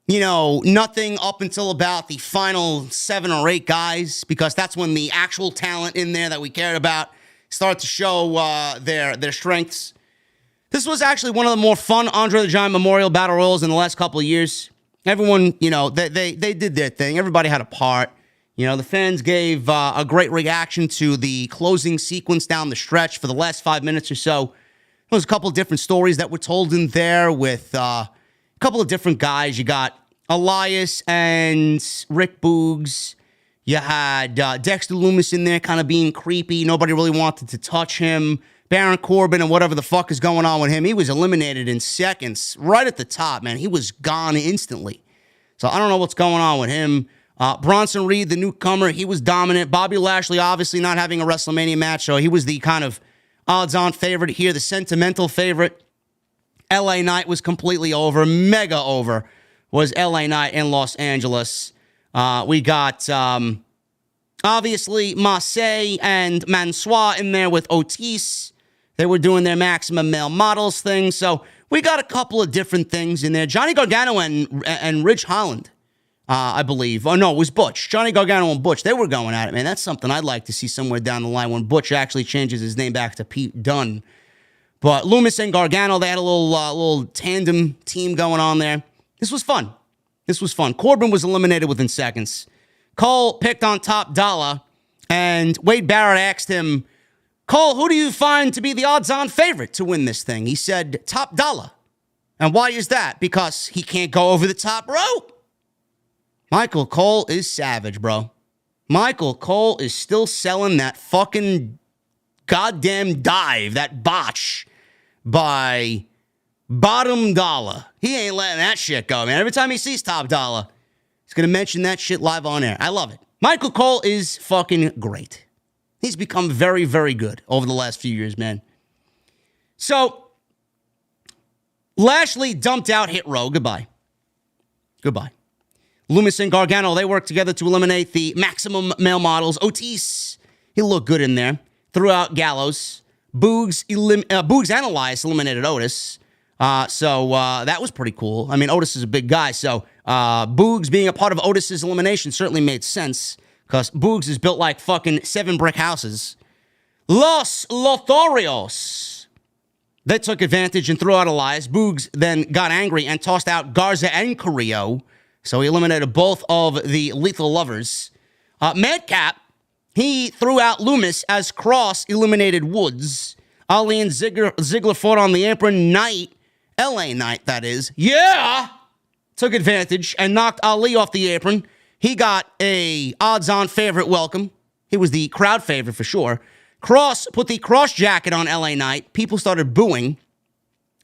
nothing up until about the final 7 or 8 guys, because that's when the actual talent in there that we cared about started to show their strengths. This was actually one of the more fun André the Giant Memorial Battle Royals in the last couple of years. Everyone, they did their thing. Everybody had a part. The fans gave a great reaction to the closing sequence down the stretch for the last 5 minutes or so. There was a couple of different stories that were told in there with a couple of different guys. You got Elias and Rick Boogs. You had Dexter Lumis in there kind of being creepy. Nobody really wanted to touch him. Baron Corbin and whatever the fuck is going on with him. He was eliminated in seconds. Right at the top, man. He was gone instantly. So I don't know what's going on with him. Bronson Reed, the newcomer, he was dominant. Bobby Lashley obviously not having a WrestleMania match, so he was the kind of odds-on favorite here, the sentimental favorite. LA Knight was completely over. Mega over was LA Knight in Los Angeles. We got, obviously, Marseille and Mansois in there with Otis. They were doing their Maximum Male Models thing. So we got a couple of different things in there. Johnny Gargano and Ridge Holland, I believe. Oh, no, it was Butch. Johnny Gargano and Butch. They were going at it, man. That's something I'd like to see somewhere down the line when Butch actually changes his name back to Pete Dunne. But Lumis and Gargano, they had a little tandem team going on there. This was fun. Corbin was eliminated within seconds. Cole picked on Top Dollar, and Wade Barrett asked him, Cole, who do you find to be the odds-on favorite to win this thing? He said, Top Dollar. And why is that? Because he can't go over the top rope. Michael Cole is savage, bro. Michael Cole is still selling that fucking goddamn dive, that botch, by bottom dollar. He ain't letting that shit go, man. Every time he sees Top Dollar, he's going to mention that shit live on air. I love it. Michael Cole is fucking great. He's become very, very good over the last few years, man. So, Lashley dumped out Hit Row. Goodbye. Lumis and Gargano, they worked together to eliminate the Maximum Male Models. Otis, he looked good in there. Threw out Gallows. Boogs and Elias eliminated Otis. So that was pretty cool. I mean, Otis is a big guy, so Boogs being a part of Otis's elimination certainly made sense, because Boogs is built like fucking 7 brick houses. Los Lotharios, they took advantage and threw out Elias. Boogs then got angry and tossed out Garza and Carrillo, so he eliminated both of the Lethal Lovers. Madcap, he threw out Lumis as Cross eliminated Woods. Ali and Ziggler fought on the apron. Knight, LA Knight, that is, took advantage and knocked Ali off the apron. He got a odds-on favorite welcome. He was the crowd favorite for sure. Cross put the cross jacket on LA Knight. People started booing.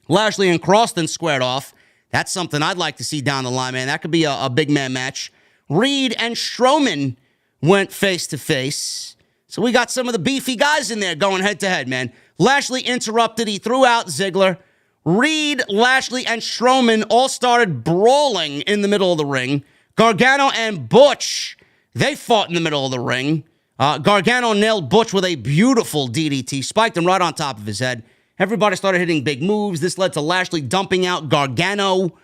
Lashley and Cross then squared off. That's something I'd like to see down the line, man. That could be a big man match. Reed and Strowman went face-to-face. So we got some of the beefy guys in there going head-to-head, man. Lashley interrupted. He threw out Ziggler. Reed, Lashley, and Strowman all started brawling in the middle of the ring. Gargano and Butch, they fought in the middle of the ring. Gargano nailed Butch with a beautiful DDT, spiked him right on top of his head. Everybody started hitting big moves. This led to Lashley dumping out Gargano.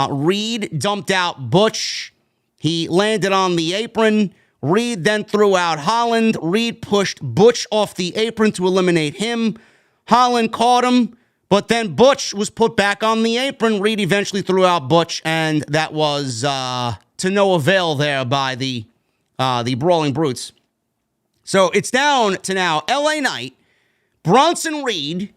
Reed dumped out Butch. He landed on the apron. Reed then threw out Holland. Reed pushed Butch off the apron to eliminate him. Holland caught him, but then Butch was put back on the apron. Reed eventually threw out Butch, and that was to no avail there by the Brawling Brutes. So it's down to now LA Knight, Bronson Reed,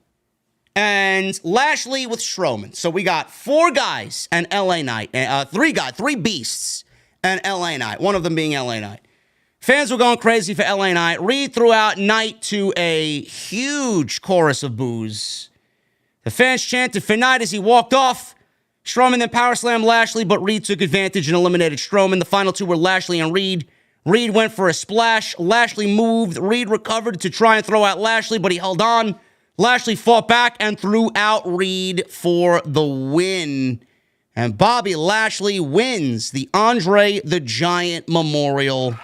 and Lashley with Strowman. So we got 4 guys and LA Knight, 3 beasts and LA Knight, one of them being LA Knight. Fans were going crazy for LA Knight. Reed threw out Knight to a huge chorus of boos. The fans chanted for Knight as he walked off. Strowman then power slammed Lashley, but Reed took advantage and eliminated Strowman. The final 2 were Lashley and Reed. Reed went for a splash. Lashley moved. Reed recovered to try and throw out Lashley, but he held on. Lashley fought back and threw out Reed for the win. And Bobby Lashley wins the Andre the Giant Memorial.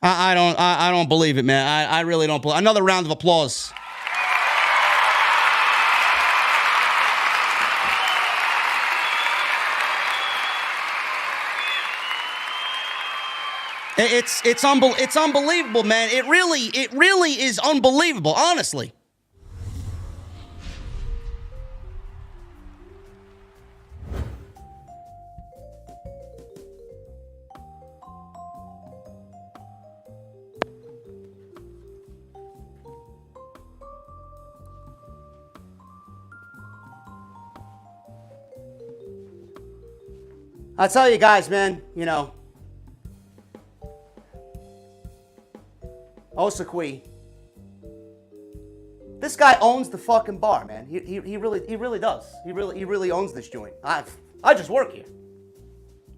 I don't believe it, man. I really don't believe. Another round of applause. It's unbelievable, man. It really is unbelievable, honestly. I'll tell you guys, man, you know, Osakui, this guy owns the fucking bar, man. He really does. He really owns this joint. I just work here.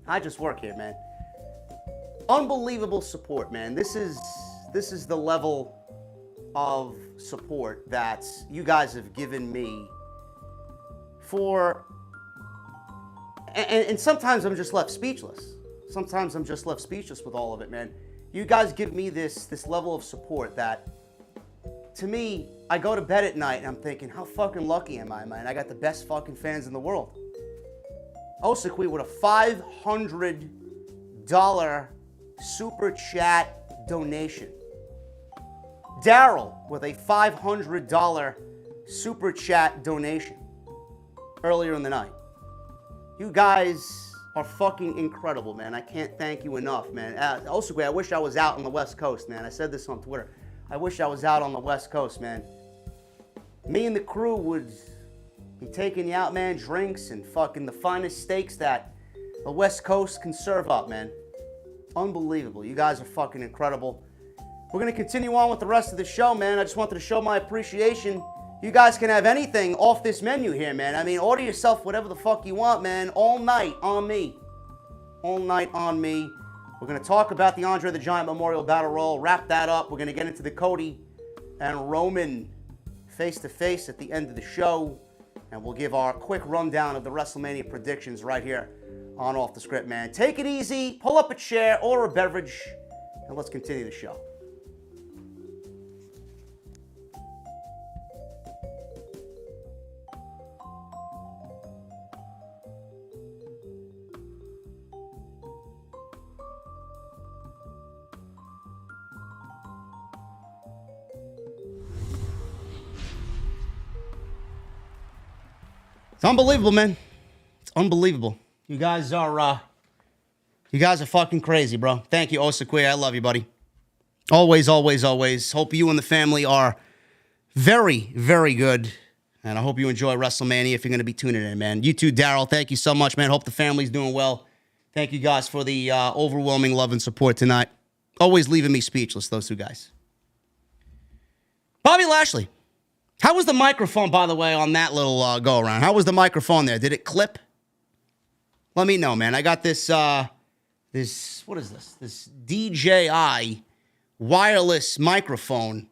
I just work here, man. Unbelievable support, man. This is the level of support that you guys have given me for, and sometimes I'm just left speechless. Sometimes I'm just left speechless with all of it, man. You guys give me this level of support that, to me, I go to bed at night and I'm thinking, how fucking lucky am I, man? I got the best fucking fans in the world. Osakui with a $500 super chat donation. Daryl with a $500 super chat donation earlier in the night. You guys are fucking incredible, man. I can't thank you enough, man. Osakui, I wish I was out on the West Coast, man. I said this on Twitter. I wish I was out on the West Coast, man. Me and the crew would be taking you out, man, drinks and fucking the finest steaks that the West Coast can serve up, man. Unbelievable. You guys are fucking incredible. We're going to continue on with the rest of the show, man. I just wanted to show my appreciation. You guys can have anything off this menu here, man. I mean, order yourself whatever the fuck you want, man. All night on me. All night on me. We're going to talk about the André the Giant Memorial Battle Royal. Wrap that up. We're going to get into the Cody and Roman face-to-face at the end of the show. And we'll give our quick rundown of the WrestleMania predictions right here on Off the Script, man. Take it easy. Pull up a chair, order a beverage, and let's continue the show. It's unbelievable, man. It's unbelievable. You guys are fucking crazy, bro. Thank you, Osakui. I love you, buddy. Always, always, always. Hope you and the family are very, very good. And I hope you enjoy WrestleMania if you're going to be tuning in, man. You too, Daryl. Thank you so much, man. Hope the family's doing well. Thank you guys for the overwhelming love and support tonight. Always leaving me speechless, those two guys. Bobby Lashley. How was the microphone, by the way, on that little go-around? How was the microphone there? Did it clip? Let me know, man. I got this, what is this? This DJI wireless microphone,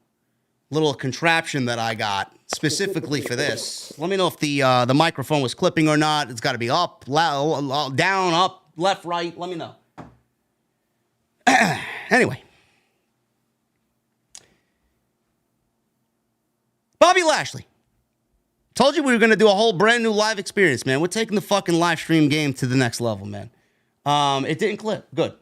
little contraption that I got specifically for this. Let me know if the microphone was clipping or not. It's got to be up, down, up, left, right. Let me know. Anyway. Bobby Lashley. Told you we were going to do a whole brand new live experience, man. We're taking the fucking live stream game to the next level, man. It didn't clip. Good.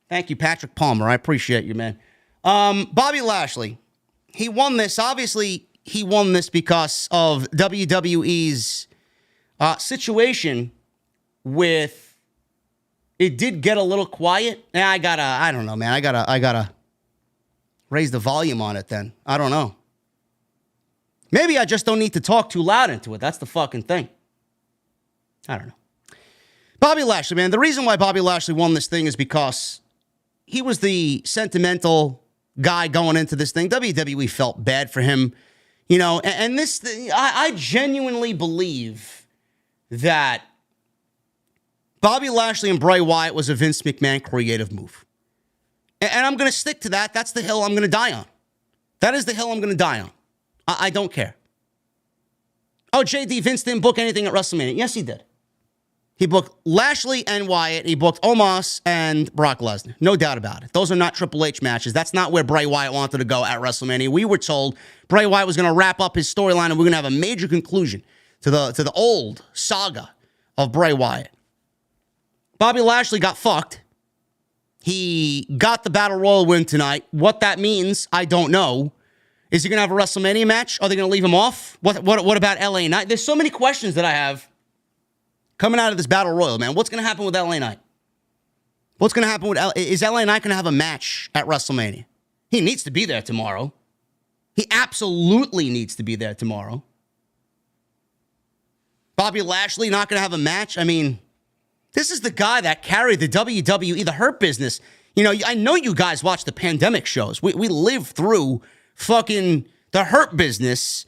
Thank you, Patrick Palmer. I appreciate you, man. Bobby Lashley. He won this. Obviously, he won this because of WWE's situation with, it did get a little quiet. I don't know, man. I gotta raise the volume on it then. I don't know. Maybe I just don't need to talk too loud into it. That's the fucking thing. I don't know. Bobby Lashley, man. The reason why Bobby Lashley won this thing is because he was the sentimental guy going into this thing. WWE felt bad for him. You know, and this thing, I genuinely believe that Bobby Lashley and Bray Wyatt was a Vince McMahon creative move. And I'm going to stick to that. That's the hill I'm going to die on. That is the hill I'm going to die on. I don't care. Oh, JD, Vince didn't book anything at WrestleMania. Yes, he did. He booked Lashley and Wyatt. He booked Omos and Brock Lesnar. No doubt about it. Those are not Triple H matches. That's not where Bray Wyatt wanted to go at WrestleMania. We were told Bray Wyatt was going to wrap up his storyline and we're going to have a major conclusion to the old saga of Bray Wyatt. Bobby Lashley got fucked. He got the Battle Royal win tonight. What that means, I don't know. Is he going to have a WrestleMania match? Are they going to leave him off? What about LA Knight? There's so many questions that I have coming out of this Battle Royal, man. What's going to happen with LA Knight? What's going to happen with is LA Knight going to have a match at WrestleMania? He needs to be there tomorrow. He absolutely needs to be there tomorrow. Bobby Lashley not going to have a match? I mean, this is the guy that carried the WWE, the Hurt Business. You know, I know you guys watch the pandemic shows. We lived through fucking the Hurt Business,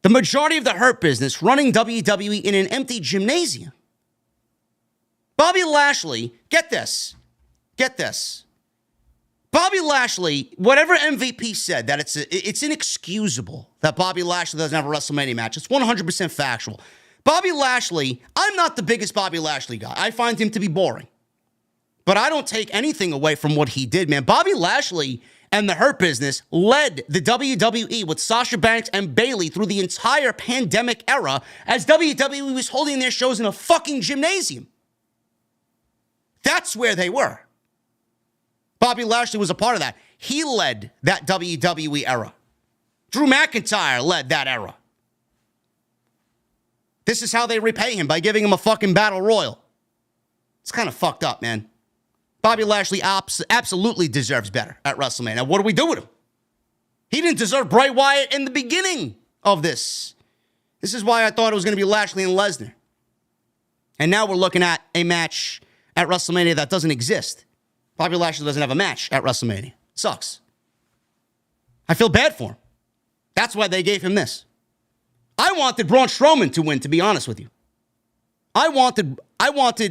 the majority of the Hurt Business running WWE in an empty gymnasium. Bobby Lashley, get this. Bobby Lashley, whatever MVP said, that it's inexcusable that Bobby Lashley doesn't have a WrestleMania match. It's 100% factual. Bobby Lashley, I'm not the biggest Bobby Lashley guy. I find him to be boring. But I don't take anything away from what he did, man. Bobby Lashley and the Hurt Business led the WWE with Sasha Banks and Bayley through the entire pandemic era as WWE was holding their shows in a fucking gymnasium. That's where they were. Bobby Lashley was a part of that. He led that WWE era. Drew McIntyre led that era. This is how they repay him, by giving him a fucking battle royal. It's kind of fucked up, man. Bobby Lashley absolutely deserves better at WrestleMania. Now, what do we do with him? He didn't deserve Bray Wyatt in the beginning of this. This is why I thought it was going to be Lashley and Lesnar. And now we're looking at a match at WrestleMania that doesn't exist. Bobby Lashley doesn't have a match at WrestleMania. Sucks. I feel bad for him. That's why they gave him this. I wanted Braun Strowman to win, to be honest with you. I wanted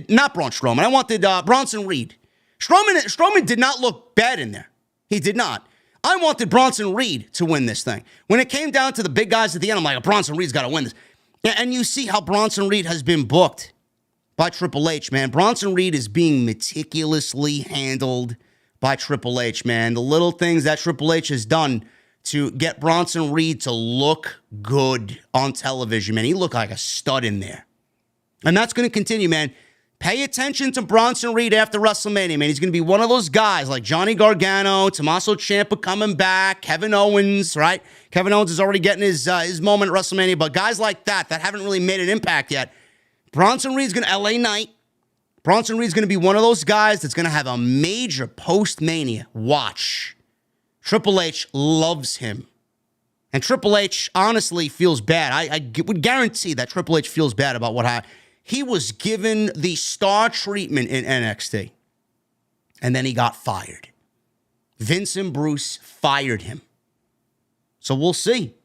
not Braun Strowman. I wanted Bronson Reed. Strowman did not look bad in there. He did not. I wanted Bronson Reed to win this thing. When it came down to the big guys at the end, I'm like, Bronson Reed's got to win this. And you see how Bronson Reed has been booked by Triple H, man. Bronson Reed is being meticulously handled by Triple H, man. The little things that Triple H has done to get Bronson Reed to look good on television, man. He looked like a stud in there. And that's going to continue, man. Pay attention to Bronson Reed after WrestleMania, man. He's going to be one of those guys like Johnny Gargano, Tommaso Ciampa coming back, Kevin Owens, right? Kevin Owens is already getting his moment at WrestleMania, but guys like that haven't really made an impact yet. Bronson Reed's going to LA Knight. Bronson Reed's going to be one of those guys that's going to have a major post-Mania. Watch. Triple H loves him. And Triple H honestly feels bad. I would guarantee that Triple H feels bad about what happened. He was given the star treatment in NXT. And then he got fired. Vince and Bruce fired him. So we'll see.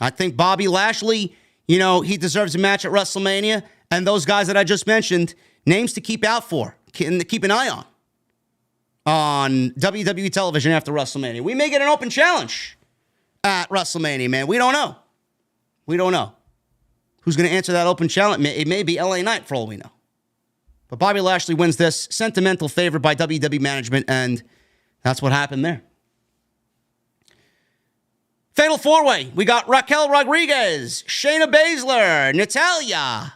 I think Bobby Lashley, he deserves a match at WrestleMania. And those guys that I just mentioned, names to keep out for, keep an eye on WWE television after WrestleMania. We may get an open challenge at WrestleMania, man. We don't know. Who's going to answer that open challenge? It may be LA Knight for all we know. But Bobby Lashley wins this. Sentimental favorite by WWE management, and that's what happened there. Fatal four-way. We got Raquel Rodriguez, Shayna Baszler, Natalya.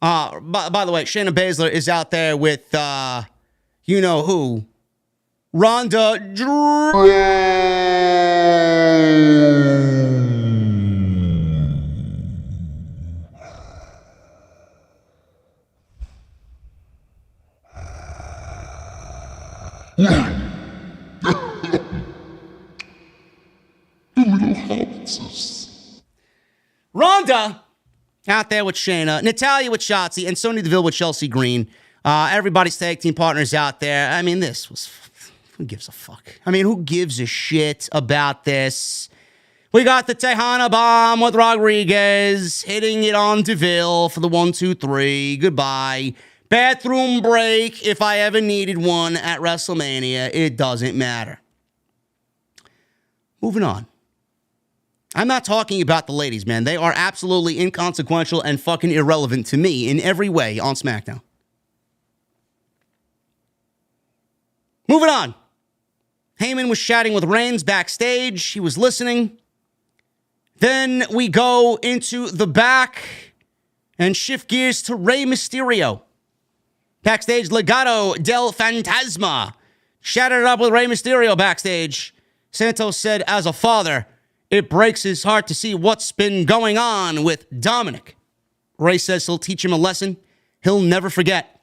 By the way, Shayna Baszler is out there with, you-know-who, Ronda Ronda out there with Shayna, Natalya with Shotzi, and Sonya Deville with Chelsea Green. Everybody's tag team partners out there. I mean, this was... Who gives a fuck? I mean, who gives a shit about this? We got the Tejana bomb with Rodriguez, hitting it on Deville for the 1-2-3. Goodbye. Bathroom break, if I ever needed one at WrestleMania. It doesn't matter. Moving on. I'm not talking about the ladies, man. They are absolutely inconsequential and fucking irrelevant to me in every way on SmackDown. Moving on. Heyman was chatting with Reigns backstage. He was listening. Then we go into the back and shift gears to Rey Mysterio. Backstage, Legado del Fantasma chatted it up with Rey Mysterio backstage. Santos said, as a father, it breaks his heart to see what's been going on with Dominic. Rey says he'll teach him a lesson he'll never forget.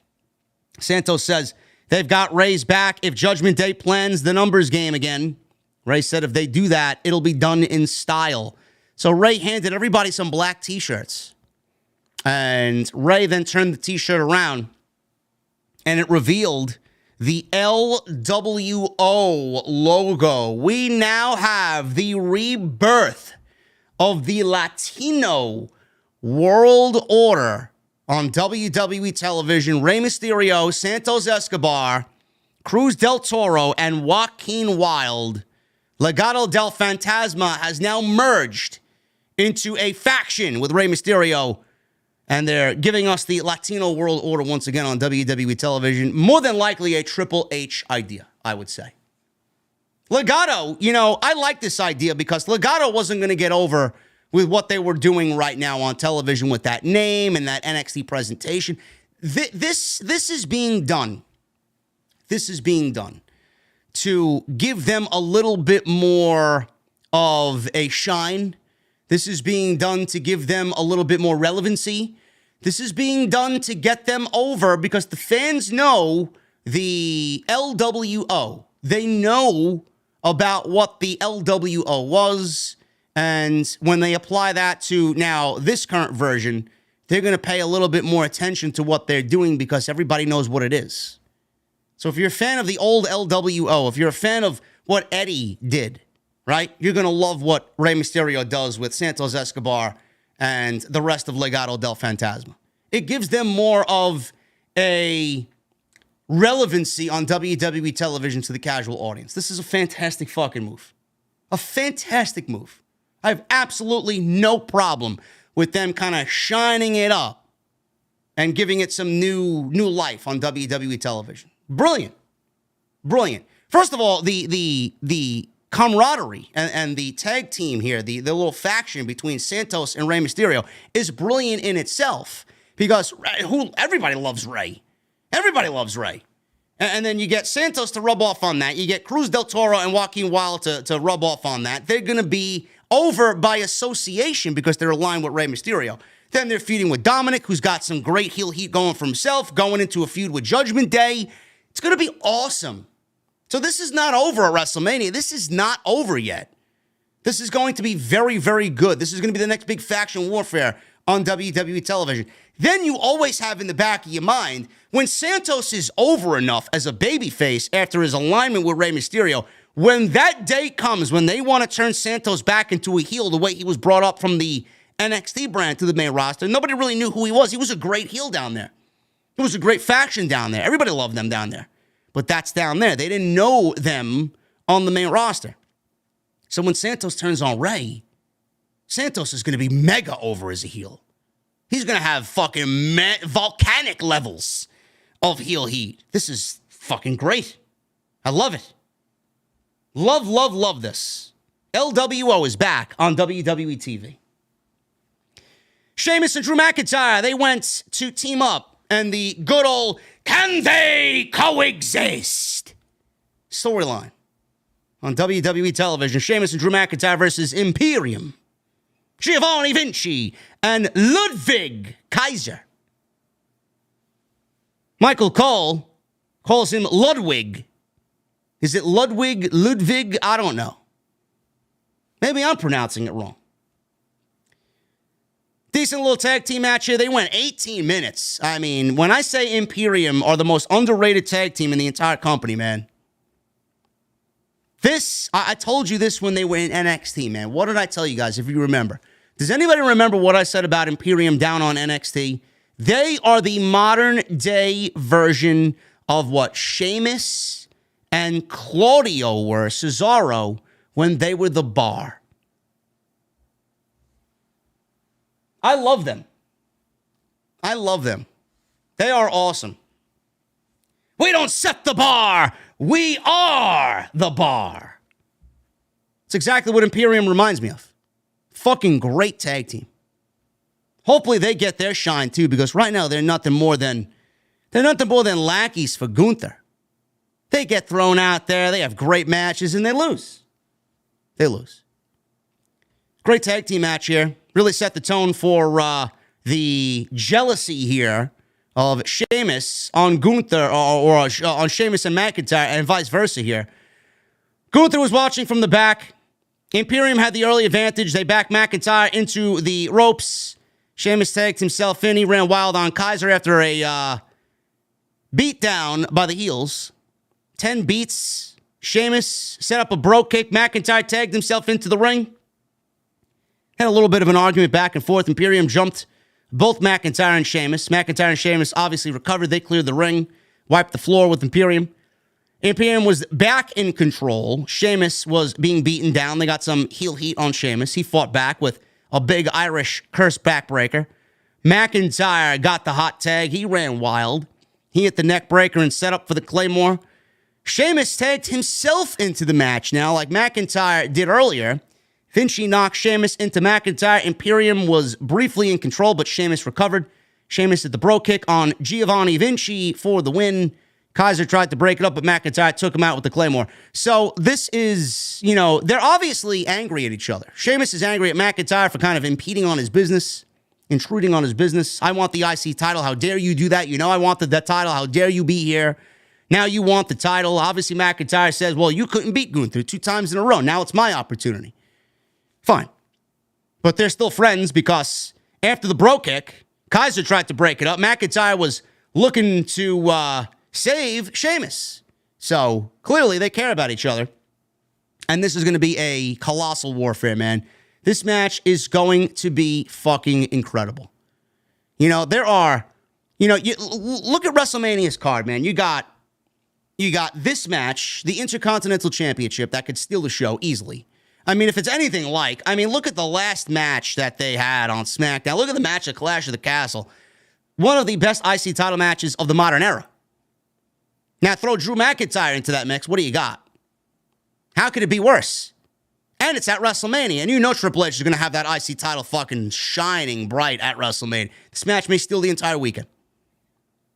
Santos says they've got Rey's back if Judgment Day plans the numbers game again. Rey said if they do that, it'll be done in style. So Rey handed everybody some black t-shirts. And Rey then turned the t-shirt around, and it revealed the LWO logo. We now have the rebirth of the Latino World Order on WWE television. Rey Mysterio, Santos Escobar, Cruz del Toro, and Joaquin Wilde. Legado del Fantasma has now merged into a faction with Rey Mysterio, and they're giving us the Latino World Order once again on WWE television. More than likely a Triple H idea, I would say. Legado, I like this idea because Legado wasn't going to get over with what they were doing right now on television with that name and that NXT presentation. This is being done. This is being done to give them a little bit more of a shine. This is being done to give them a little bit more relevancy. This is being done to get them over because the fans know the LWO. They know about what the LWO was. And when they apply that to now this current version, they're going to pay a little bit more attention to what they're doing because everybody knows what it is. So if you're a fan of the old LWO, if you're a fan of what Eddie did, right, you're going to love what Rey Mysterio does with Santos Escobar and the rest of Legado del Fantasma. It gives them more of a relevancy on WWE television to the casual audience. This is a fantastic fucking move. A fantastic move. I have absolutely no problem with them kind of shining it up and giving it some new life on WWE television. Brilliant. Brilliant. First of all, the camaraderie and the tag team here, the little faction between Santos and Rey Mysterio is brilliant in itself because everybody loves Rey. Everybody loves Rey. And then you get Santos to rub off on that. You get Cruz del Toro and Joaquin Wilde to rub off on that. They're going to be over by association because they're aligned with Rey Mysterio. Then they're feuding with Dominic, who's got some great heel heat going for himself, going into a feud with Judgment Day. It's going to be awesome. So this is not over at WrestleMania. This is not over yet. This is going to be very, very good. This is going to be the next big faction warfare on WWE television. Then you always have in the back of your mind, when Santos is over enough as a babyface after his alignment with Rey Mysterio, when that day comes, when they want to turn Santos back into a heel the way he was brought up from the NXT brand to the main roster, nobody really knew who he was. He was a great heel down there. It was a great faction down there. Everybody loved them down there. But that's down there. They didn't know them on the main roster. So when Santos turns on Rey, Santos is going to be mega over as a heel. He's going to have fucking volcanic levels of heel heat. This is fucking great. I love it. Love, love, love this. LWO is back on WWE TV. Sheamus and Drew McIntyre, they went to team up. And the good old, can they coexist storyline on WWE television. Sheamus and Drew McIntyre versus Imperium, Giovanni Vinci, and Ludwig Kaiser. Michael Cole calls him Ludwig. Is it Ludwig? I don't know. Maybe I'm pronouncing it wrong. Decent little tag team match here. They went 18 minutes. I mean, when I say Imperium are the most underrated tag team in the entire company, man. I told you this when they were in NXT, man. What did I tell you guys, if you remember? Does anybody remember what I said about Imperium down on NXT? They are the modern day version of what Sheamus and Claudio were, Cesaro, when they were the Bar. I love them. I love them. They are awesome. We don't set the bar. We are the bar. It's exactly what Imperium reminds me of. Fucking great tag team. Hopefully they get their shine too, because right now they're nothing more than lackeys for Gunther. They get thrown out there, they have great matches, and they lose. They lose. Great tag team match here. Really set the tone for the jealousy here of Sheamus on Gunther or on Sheamus and McIntyre and vice versa here. Gunther was watching from the back. Imperium had the early advantage. They backed McIntyre into the ropes. Sheamus tagged himself in. He ran wild on Kaiser after a beat down by the heels. 10 beats. Sheamus set up a bro kick. McIntyre tagged himself into the ring. Had a little bit of an argument back and forth. Imperium jumped both McIntyre and Sheamus. McIntyre and Sheamus obviously recovered. They cleared the ring, wiped the floor with Imperium. Imperium was back in control. Sheamus was being beaten down. They got some heel heat on Sheamus. He fought back with a big Irish curse backbreaker. McIntyre got the hot tag. He ran wild. He hit the neck breaker and set up for the Claymore. Sheamus tagged himself into the match now, like McIntyre did earlier. Vinci knocked Sheamus into McIntyre. Imperium was briefly in control, but Sheamus recovered. Sheamus did the bro kick on Giovanni Vinci for the win. Kaiser tried to break it up, but McIntyre took him out with the Claymore. So this is, they're obviously angry at each other. Sheamus is angry at McIntyre for kind of impeding on his business, intruding on his business. I want the IC title. How dare you do that? You know I wanted that title. How dare you be here? Now you want the title. Obviously, McIntyre says, well, you couldn't beat Gunther 2 times in a row. Now it's my opportunity. Fine. But they're still friends because after the bro kick, Kaiser tried to break it up. McIntyre was looking to save Sheamus. So clearly they care about each other. And this is going to be a colossal warfare, man. This match is going to be fucking incredible. There are, look at WrestleMania's card, man. You got this match, the Intercontinental Championship, that could steal the show easily. I mean, if it's anything like, look at the last match that they had on SmackDown. Look at the match at Clash of the Castle. One of the best IC title matches of the modern era. Now throw Drew McIntyre into that mix. What do you got? How could it be worse? And it's at WrestleMania. And Triple H is going to have that IC title fucking shining bright at WrestleMania. This match may steal the entire weekend.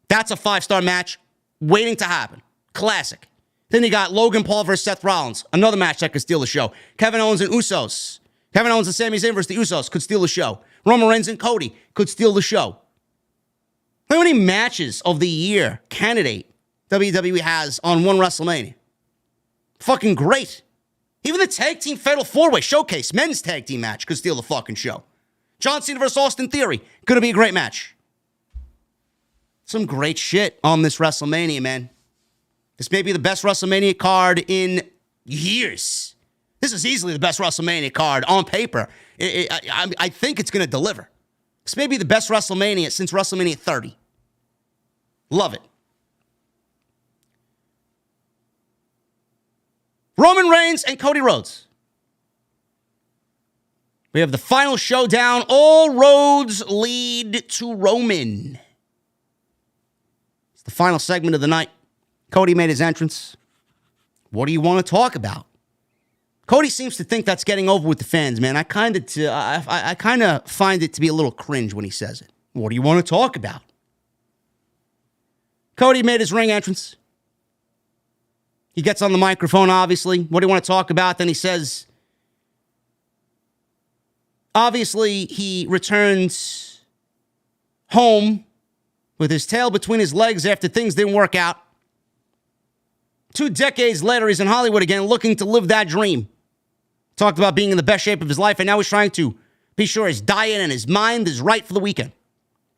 That's a 5-star match waiting to happen. Classic. Then you got Logan Paul versus Seth Rollins. Another match that could steal the show. Kevin Owens and Usos. Kevin Owens and Sami Zayn versus the Usos could steal the show. Roman Reigns and Cody could steal the show. How many matches of the year candidate WWE has on one WrestleMania? Fucking great. Even the tag team fatal 4-way showcase men's tag team match could steal the fucking show. John Cena versus Austin Theory. Gonna be a great match. Some great shit on this WrestleMania, man. This may be the best WrestleMania card in years. This is easily the best WrestleMania card on paper. I think it's going to deliver. This may be the best WrestleMania since WrestleMania 30. Love it. Roman Reigns and Cody Rhodes. We have the final showdown. All roads lead to Roman. It's the final segment of the night. Cody made his entrance. What do you want to talk about? Cody seems to think that's getting over with the fans, man. I kind of find it to be a little cringe when he says it. What do you want to talk about? Cody made his ring entrance. He gets on the microphone, obviously. What do you want to talk about? Then he says, obviously, he returns home with his tail between his legs after things didn't work out. 2 decades later, he's in Hollywood again, looking to live that dream. Talked about being in the best shape of his life, and now he's trying to be sure his diet and his mind is right for the weekend.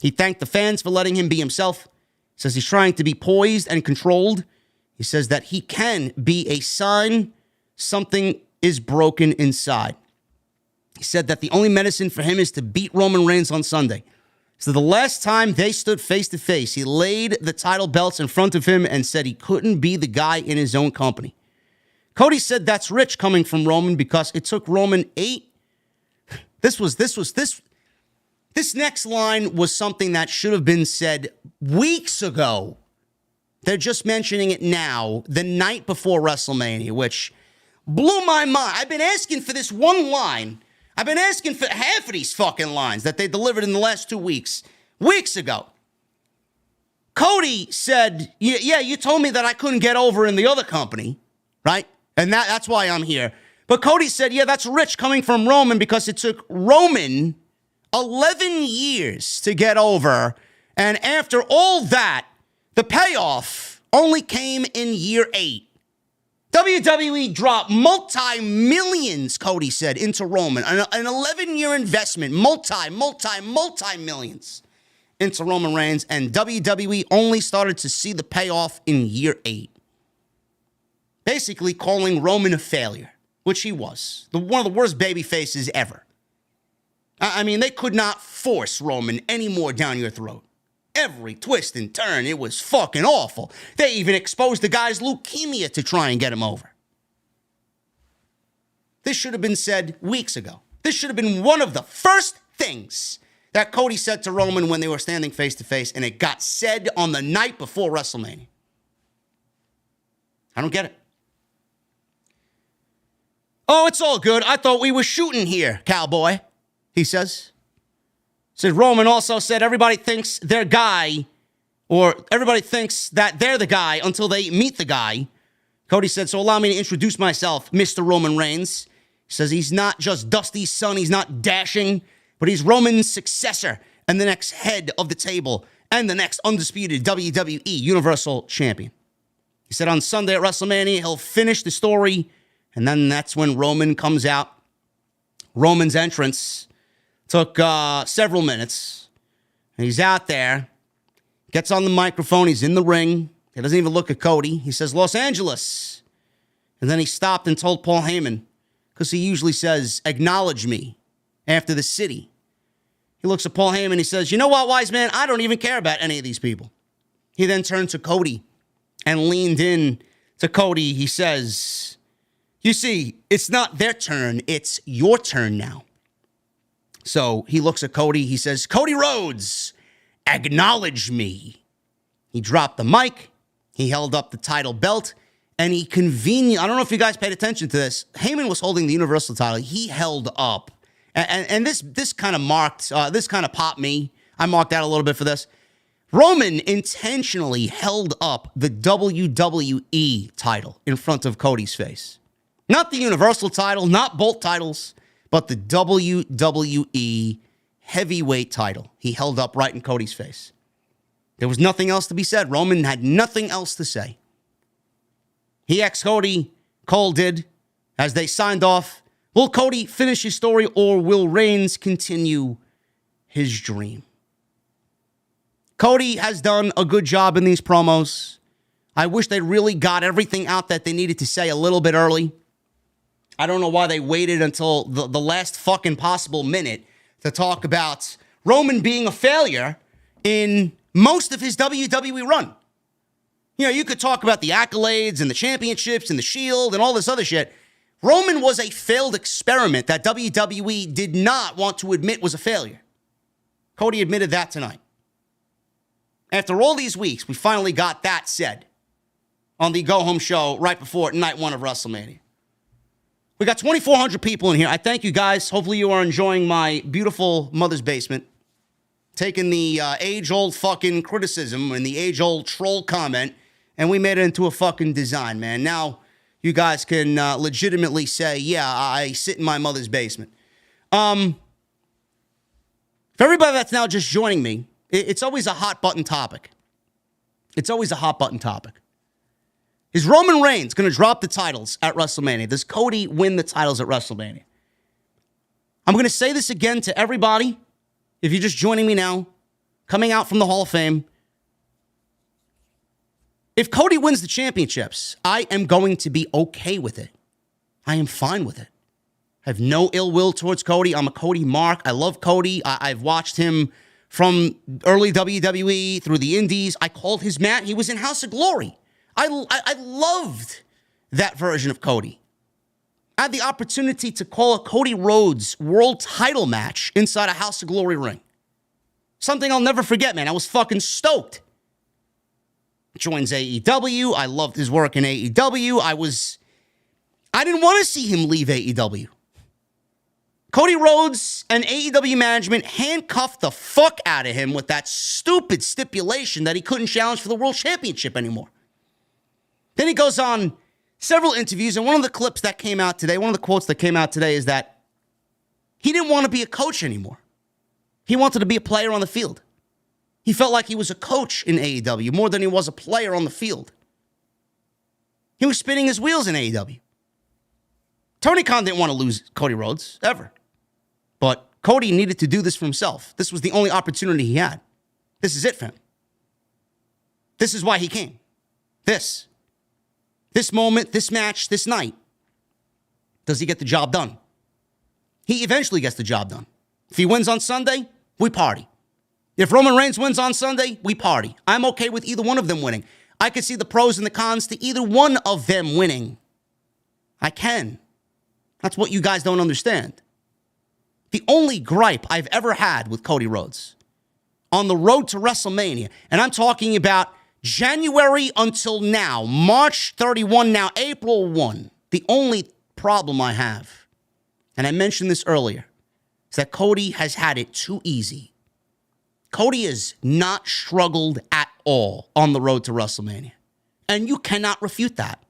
He thanked the fans for letting him be himself. Says he's trying to be poised and controlled. He says that he can be a sign something is broken inside. He said that the only medicine for him is to beat Roman Reigns on Sunday. So the last time they stood face to face, he laid the title belts in front of him and said he couldn't be the guy in his own company. Cody said that's rich coming from Roman because it took Roman 8. This next line was something that should have been said weeks ago. They're just mentioning it now, the night before WrestleMania, which blew my mind. I've been asking for this one line. I've been asking for half of these fucking lines that they delivered in the last 2 weeks. Weeks ago. Cody said, yeah, you told me that I couldn't get over in the other company, right? And that's why I'm here. But Cody said, yeah, that's rich coming from Roman because it took Roman 11 years to get over. And after all that, the payoff only came in year 8. WWE dropped multi-millions, Cody said, into Roman. An 11-year investment, multi-millions into Roman Reigns. And WWE only started to see the payoff in year 8. basically calling Roman a failure, which he was. One of the worst baby faces ever. I mean, they could not force Roman any more down your throat. Every twist and turn, it was fucking awful. They even exposed the guy's leukemia to try and get him over. This should have been said weeks ago. This should have been one of the first things that Cody said to Roman when they were standing face to face, and it got said on the night before WrestleMania. I don't get it. Oh, it's all good. I thought we were shooting here, cowboy, he says. Said Roman also said everybody thinks they're guy, or everybody thinks that they're the guy until they meet the guy. Cody said, so allow me to introduce myself, Mr. Roman Reigns. He says he's not just Dusty's son, he's not dashing, but he's Roman's successor and the next head of the table and the next undisputed WWE Universal Champion. He said on Sunday at WrestleMania, he'll finish the story, and then that's when Roman comes out. Roman's entrance took several minutes, and he's out there, gets on the microphone, he's in the ring. He doesn't even look at Cody. He says, Los Angeles. And then he stopped and told Paul Heyman, because he usually says, acknowledge me after the city. He looks at Paul Heyman, he says, you know what, wise man, I don't even care about any of these people. He then turned to Cody and leaned in to Cody. He says, you see, it's not their turn, it's your turn now. So he looks at Cody, he says, Cody Rhodes, acknowledge me. He dropped the mic, he held up the title belt, and he I don't know if you guys paid attention to this, Heyman was holding the Universal title, he held up, and this kind of popped me, I marked out a little bit for this. Roman intentionally held up the WWE title in front of Cody's face. Not the Universal title, not both titles, but the WWE heavyweight title. He held up right in Cody's face. There was nothing else to be said. Roman had nothing else to say. He asked Cody, Cole did, as they signed off, will Cody finish his story or will Reigns continue his dream? Cody has done a good job in these promos. I wish they really got everything out that they needed to say a little bit early. I don't know why they waited until the last fucking possible minute to talk about Roman being a failure in most of his WWE run. You know, you could talk about the accolades and the championships and the Shield and all this other shit. Roman was a failed experiment that WWE did not want to admit was a failure. Cody admitted that tonight. After all these weeks, we finally got that said on the go-home show right before night one of WrestleMania. We got 2,400 people in here. I thank you guys. Hopefully you are enjoying my beautiful mother's basement. Taking the age-old fucking criticism and the age-old troll comment, and we made it into a fucking design, man. Now you guys can legitimately say, yeah, I sit in my mother's basement. For everybody that's now just joining me, it's always a hot-button topic. It's always a hot-button topic. Is Roman Reigns going to drop the titles at WrestleMania? Does Cody win the titles at WrestleMania? I'm going to say this again to everybody. If you're just joining me now, coming out from the Hall of Fame. If Cody wins the championships, I am going to be okay with it. I am fine with it. I have no ill will towards Cody. I'm a Cody mark. I love Cody. I've watched him from early WWE through the Indies. I called his match. He was in House of Glory. I loved that version of Cody. I had the opportunity to call a Cody Rhodes world title match inside a House of Glory ring. Something I'll never forget, man. I was fucking stoked. Joins AEW. I loved his work in AEW. I didn't want to see him leave AEW. Cody Rhodes and AEW management handcuffed the fuck out of him with that stupid stipulation that he couldn't challenge for the world championship anymore. Then he goes on several interviews, and one of the clips that came out today, one of the quotes that came out today is that he didn't want to be a coach anymore. He wanted to be a player on the field. He felt like he was a coach in AEW more than he was a player on the field. He was spinning his wheels in AEW. Tony Khan didn't want to lose Cody Rhodes, ever. But Cody needed to do this for himself. This was the only opportunity he had. This is it for him. This is why he came. This this moment, this match, this night. Does he get the job done? He eventually gets the job done. If he wins on Sunday, we party. If Roman Reigns wins on Sunday, we party. I'm okay with either one of them winning. I can see the pros and the cons to either one of them winning. I can. That's what you guys don't understand. The only gripe I've ever had with Cody Rhodes on the road to WrestleMania, and I'm talking about January until now, March 31 now, April 1, the only problem I have, and I mentioned this earlier, is that Cody has had it too easy. Cody has not struggled at all on the road to WrestleMania. And you cannot refute that.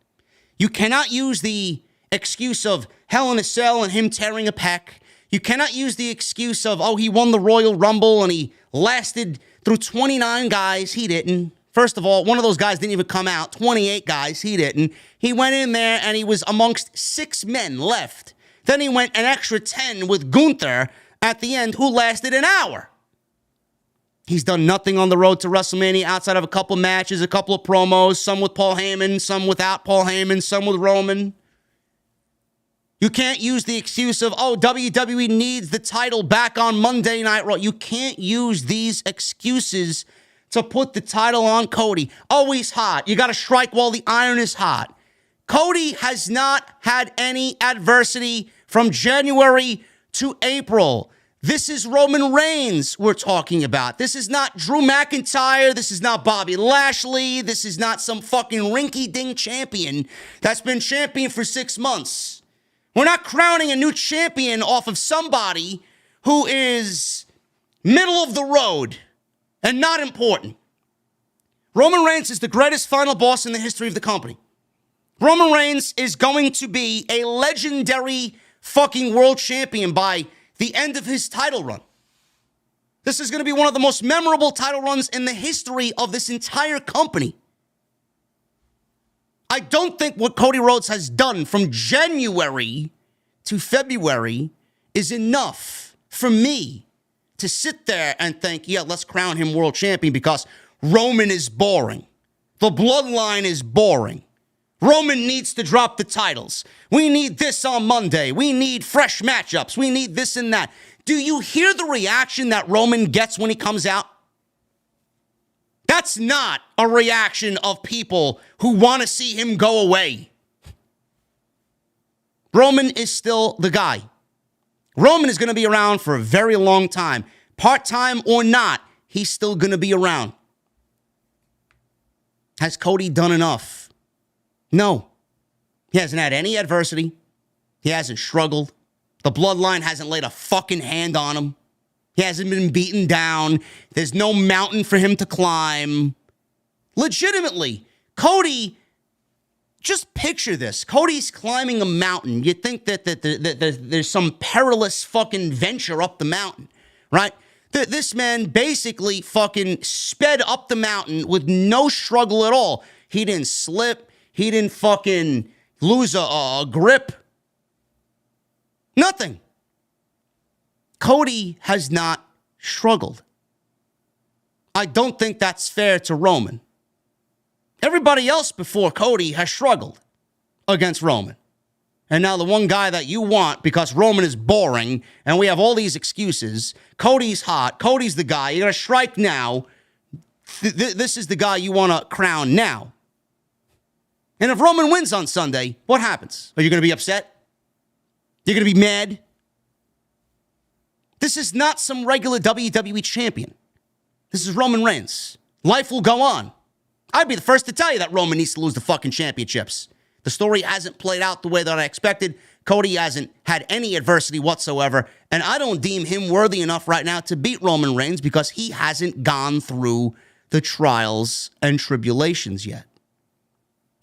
You cannot use the excuse of Hell in a Cell and him tearing a pec. You cannot use the excuse of, oh, he won the Royal Rumble and he lasted through 29 guys. He didn't. First of all, one of those guys didn't even come out. 28 guys. He didn't. He went in there and he was amongst 6 men left. Then he went an extra 10 with Gunther at the end, who lasted an hour. He's done nothing on the road to WrestleMania outside of a couple matches, a couple of promos, some with Paul Heyman, some without Paul Heyman, some with Roman. You can't use the excuse of, oh, WWE needs the title back on Monday Night Raw. You can't use these excuses to put the title on Cody. Oh, he's hot. You got to strike while the iron is hot. Cody has not had any adversity from January to April. This is Roman Reigns we're talking about. This is not Drew McIntyre. This is not Bobby Lashley. This is not some fucking rinky-dink champion that's been champion for 6 months. We're not crowning a new champion off of somebody who is middle of the road and not important. Roman Reigns is the greatest final boss in the history of the company. Roman Reigns is going to be a legendary fucking world champion by the end of his title run. This is going to be one of the most memorable title runs in the history of this entire company. I don't think what Cody Rhodes has done from January to February is enough for me to sit there and think, yeah, let's crown him world champion because Roman is boring. The bloodline is boring. Roman needs to drop the titles. We need this on Monday. We need fresh matchups. We need this and that. Do you hear the reaction that Roman gets when he comes out? That's not a reaction of people who want to see him go away. Roman is still the guy. Roman is going to be around for a very long time. Part-time or not, he's still going to be around. Has Cody done enough? No. He hasn't had any adversity. He hasn't struggled. The bloodline hasn't laid a fucking hand on him. He hasn't been beaten down. There's no mountain for him to climb. Legitimately, Cody, just picture this. Cody's climbing a mountain. You'd think that there's some perilous fucking venture up the mountain, right? This man basically fucking sped up the mountain with no struggle at all. He didn't slip. He didn't fucking lose a grip. Nothing. Cody has not struggled. I don't think that's fair to Roman. Everybody else before Cody has struggled against Roman. And now the one guy that you want, because Roman is boring, and we have all these excuses, Cody's hot, Cody's the guy, you gotta strike now. This is the guy you want to crown now. And if Roman wins on Sunday, what happens? Are you going to be upset? You're going to be mad? This is not some regular WWE champion. This is Roman Reigns. Life will go on. I'd be the first to tell you that Roman needs to lose the fucking championships. The story hasn't played out the way that I expected. Cody hasn't had any adversity whatsoever. And I don't deem him worthy enough right now to beat Roman Reigns because he hasn't gone through the trials and tribulations yet.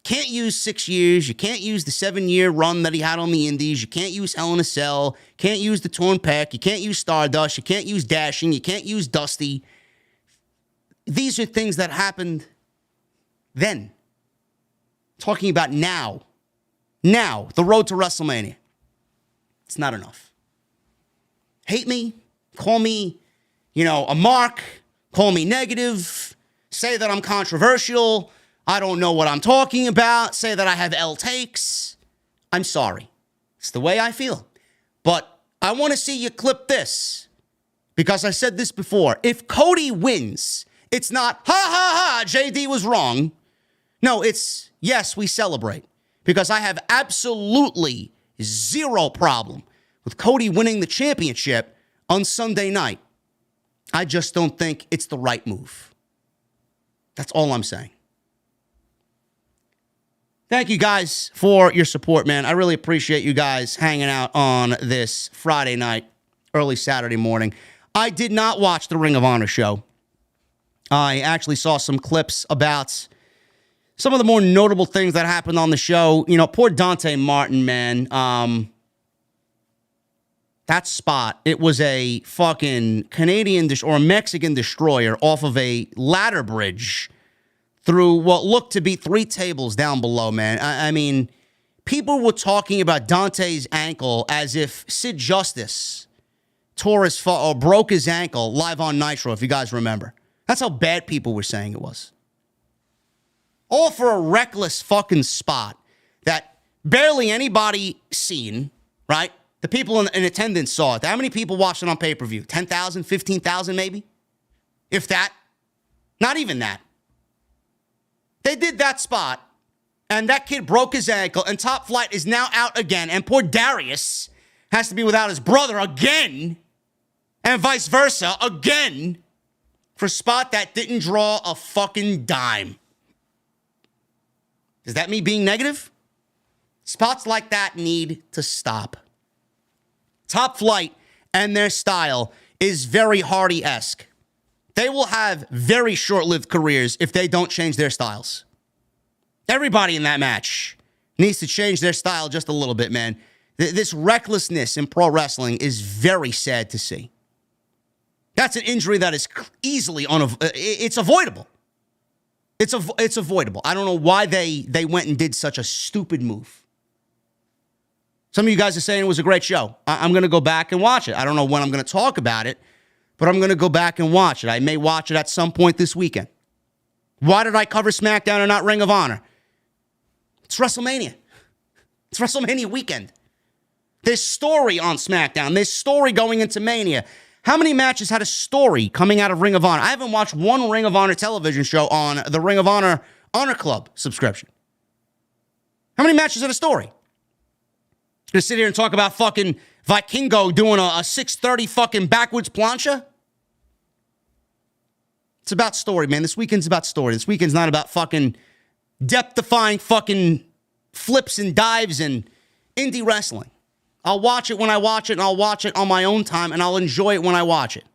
Can't use 6 years. You can't use the 7-year run that he had on the Indies. You can't use Hell in a Cell. Can't use the torn pec. You can't use Stardust. You can't use Dashing. You can't use Dusty. These are things that happened then. Talking about now. Now, the road to WrestleMania. It's not enough. Hate me. Call me, a mark. Call me negative. Say that I'm controversial. I don't know what I'm talking about, say that I have L takes. I'm sorry. It's the way I feel. But I want to see you clip this, because I said this before. If Cody wins, it's not, ha, ha, ha, JD was wrong. No, it's, yes, we celebrate. Because I have absolutely zero problem with Cody winning the championship on Sunday night. I just don't think it's the right move. That's all I'm saying. Thank you guys for your support, man. I really appreciate you guys hanging out on this Friday night, early Saturday morning. I did not watch the Ring of Honor show. I actually saw some clips about some of the more notable things that happened on the show. You know, poor Dante Martin, man. That spot, it was a fucking Canadian or a Mexican destroyer off of a ladder bridge through what looked to be 3 tables down below, man. I mean, people were talking about Dante's ankle as if Sid Justice tore his or broke his ankle live on Nitro, if you guys remember. That's how bad people were saying it was. All for a reckless fucking spot that barely anybody seen, right? The people in attendance saw it. How many people watched it on pay-per-view? 10,000, 15,000 maybe? If that. Not even that. They did that spot, and that kid broke his ankle, and Top Flight is now out again, and poor Darius has to be without his brother again, and vice versa again, for a spot that didn't draw a fucking dime. Is that me being negative? Spots like that need to stop. Top Flight and their style is very Hardy-esque. They will have very short-lived careers if they don't change their styles. Everybody in that match needs to change their style just a little bit, man. This recklessness in pro wrestling is very sad to see. That's an injury that is easily it's avoidable. It's avoidable. I don't know why they went and did such a stupid move. Some of you guys are saying it was a great show. I'm going to go back and watch it. I don't know when I'm going to talk about it, but I'm going to go back and watch it. I may watch it at some point this weekend. Why did I cover SmackDown and not Ring of Honor? It's WrestleMania. It's WrestleMania weekend. There's story on SmackDown. There's story going into Mania. How many matches had a story coming out of Ring of Honor? I haven't watched one Ring of Honor television show on the Ring of Honor Honor Club subscription. How many matches had a story? Gonna sit here and talk about fucking Vikingo doing a 630 fucking backwards plancha? It's about story, man. This weekend's about story. This weekend's not about fucking depth-defying fucking flips and dives and indie wrestling. I'll watch it when I watch it, and I'll watch it on my own time, and I'll enjoy it when I watch it.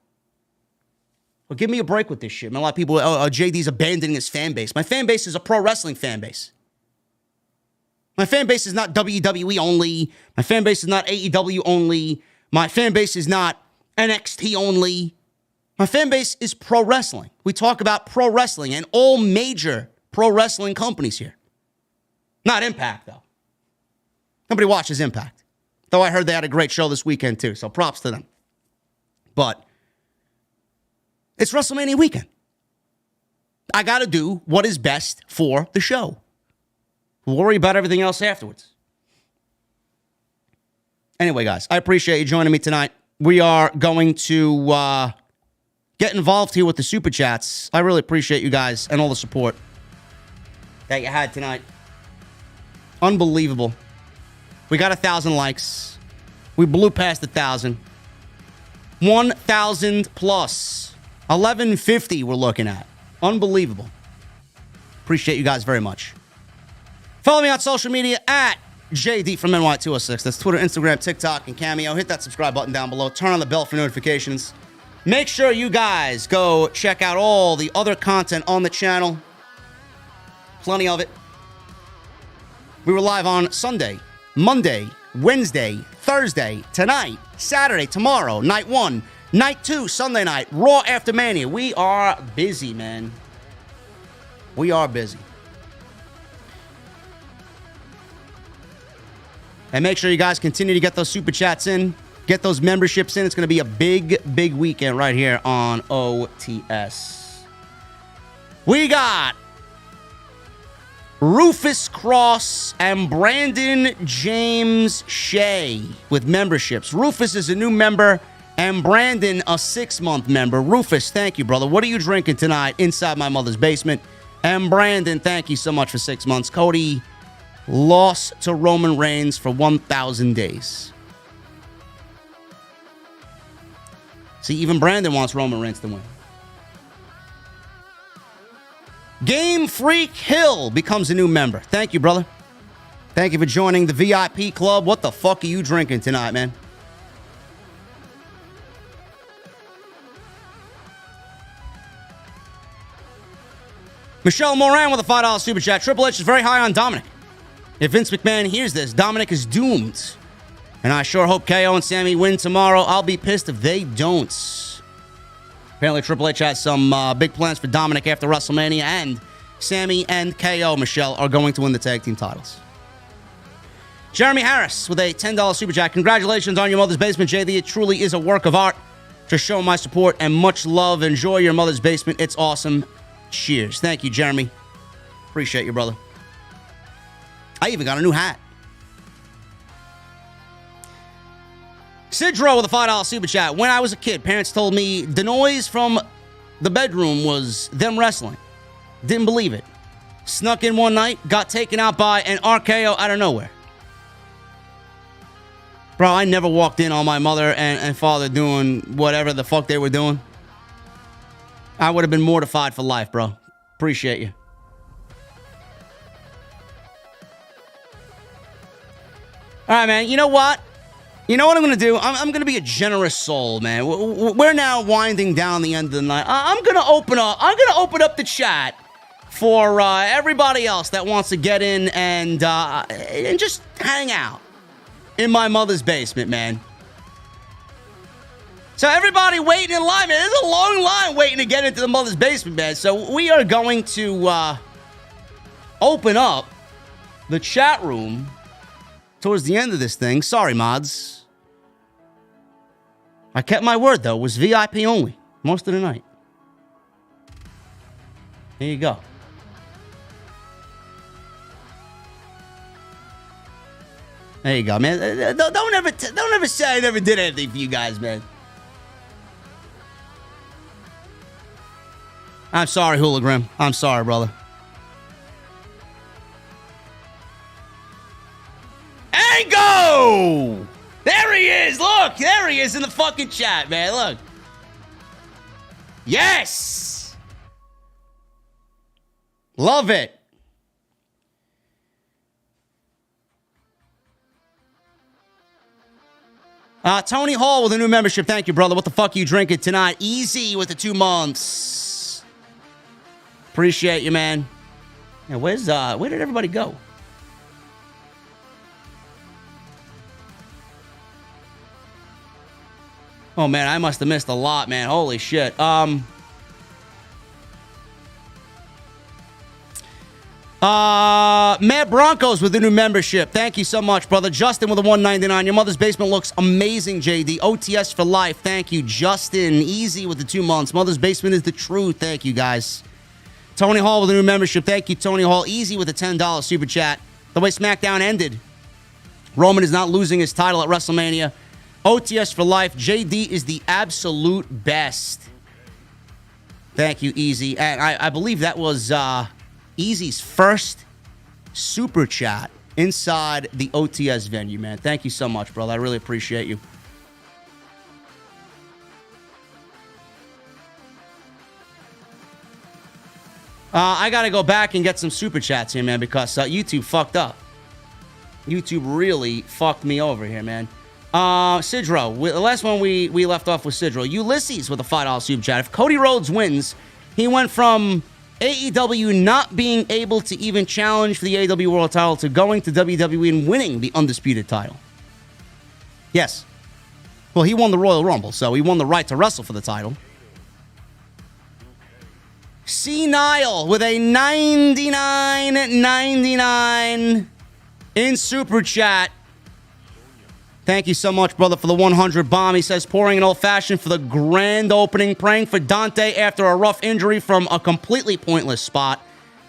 Well, give me a break with this shit, man. A lot of people, JD's abandoning his fan base. My fan base is a pro wrestling fan base. My fan base is not WWE only. My fan base is not AEW only. My fan base is not NXT only. My fan base is pro wrestling. We talk about pro wrestling and all major pro wrestling companies here. Not Impact, though. Nobody watches Impact. Though I heard they had a great show this weekend, too, so props to them. But it's WrestleMania weekend. I got to do what is best for the show. We'll worry about everything else afterwards. Anyway, guys, I appreciate you joining me tonight. We are going to get involved here with the Super Chats. I really appreciate you guys and all the support that you had tonight. Unbelievable. We got 1,000 likes. We blew past 1,000. 1,000 plus. 1,150 we're looking at. Unbelievable. Appreciate you guys very much. Follow me on social media at JDfromNY206. That's Twitter, Instagram, TikTok, and Cameo. Hit that subscribe button down below. Turn on the bell for notifications. Make sure you guys go check out all the other content on the channel. Plenty of it. We were live on Sunday, Monday, Wednesday, Thursday, tonight, Saturday, tomorrow, night 1, night 2, Sunday night, Raw after Mania. We are busy, man. We are busy. And make sure you guys continue to get those Super Chats in. Get those memberships in. It's going to be a big, big weekend right here on OTS. We got Rufus Cross, and Brandon James Shea with memberships. Rufus is a new member, and Brandon a 6-month member. Rufus, thank you, brother. What are you drinking tonight inside my mother's basement? And Brandon, thank you so much for 6 months. Cody lost to Roman Reigns for 1,000 days. See, even Brandon wants Roman Reigns to win. Game Freak Hill becomes a new member. Thank you, brother. Thank you for joining the VIP club. What the fuck are you drinking tonight, man? Michelle Moran with a $5 super chat. Triple H is very high on Dominic. If Vince McMahon hears this, Dominic is doomed. And I sure hope KO and Sammy win tomorrow. I'll be pissed if they don't. Apparently, Triple H has some big plans for Dominic after WrestleMania, and Sammy and KO, Michelle, are going to win the tag team titles. Jeremy Harris with a $10 super chat. Congratulations on your mother's basement, JD. It truly is a work of art. To show my support and much love. Enjoy your mother's basement. It's awesome. Cheers. Thank you, Jeremy. Appreciate you, brother. I even got a new hat. Sidro with a $5 super chat. When I was a kid, parents told me the noise from the bedroom was them wrestling. Didn't believe it. Snuck in one night, got taken out by an RKO out of nowhere. Bro, I never walked in on my mother and father doing whatever the fuck they were doing. I would have been mortified for life, bro. Appreciate you. All right, man. You know what? You know what I'm going to do? I'm going to be a generous soul, man. We're now winding down the end of the night. I'm going to open up the chat for everybody else that wants to get in and just hang out in my mother's basement, man. So everybody waiting in line, man. There's a long line waiting to get into the mother's basement, man. So we are going to open up the chat room towards the end of this thing. Sorry, mods. I kept my word, though. It was VIP only most of the night. Here you go. There you go, man. Don't ever say I never did anything for you guys, man. I'm sorry, Hooligram. I'm sorry, brother. And go! There he is! Look! There he is in the fucking chat, man. Look. Yes! Love it. Tony Hall with a new membership. Thank you, brother. What the fuck are you drinking tonight? Easy with the 2 months. Appreciate you, man. Yeah, where did everybody go? Oh, man, I must have missed a lot, man. Holy shit. Matt Broncos with the new membership. Thank you so much, brother. Justin with a $1.99. Your mother's basement looks amazing, JD. OTS for life. Thank you, Justin. Easy with the 2 months. Mother's basement is the truth. Thank you, guys. Tony Hall with a new membership. Thank you, Tony Hall. Easy with a $10 super chat. The way SmackDown ended, Roman is not losing his title at WrestleMania. OTS for life. JD is the absolute best. Thank you, Easy. And I believe that was Easy's first super chat inside the OTS venue, man. Thank you so much, brother. I really appreciate you. I got to go back and get some super chats here, man, because YouTube fucked up. YouTube really fucked me over here, man. Sidro, the last one we left off with Sidro. Ulysses with a $5 super chat. If Cody Rhodes wins, he went from AEW not being able to even challenge for the AEW World title to going to WWE and winning the Undisputed title. Yes. Well, he won the Royal Rumble, so he won the right to wrestle for the title. C. Nile with a $99.99 in super chat. Thank you so much, brother, for the 100 bomb. He says, pouring an old-fashioned for the grand opening, praying for Dante after a rough injury from a completely pointless spot.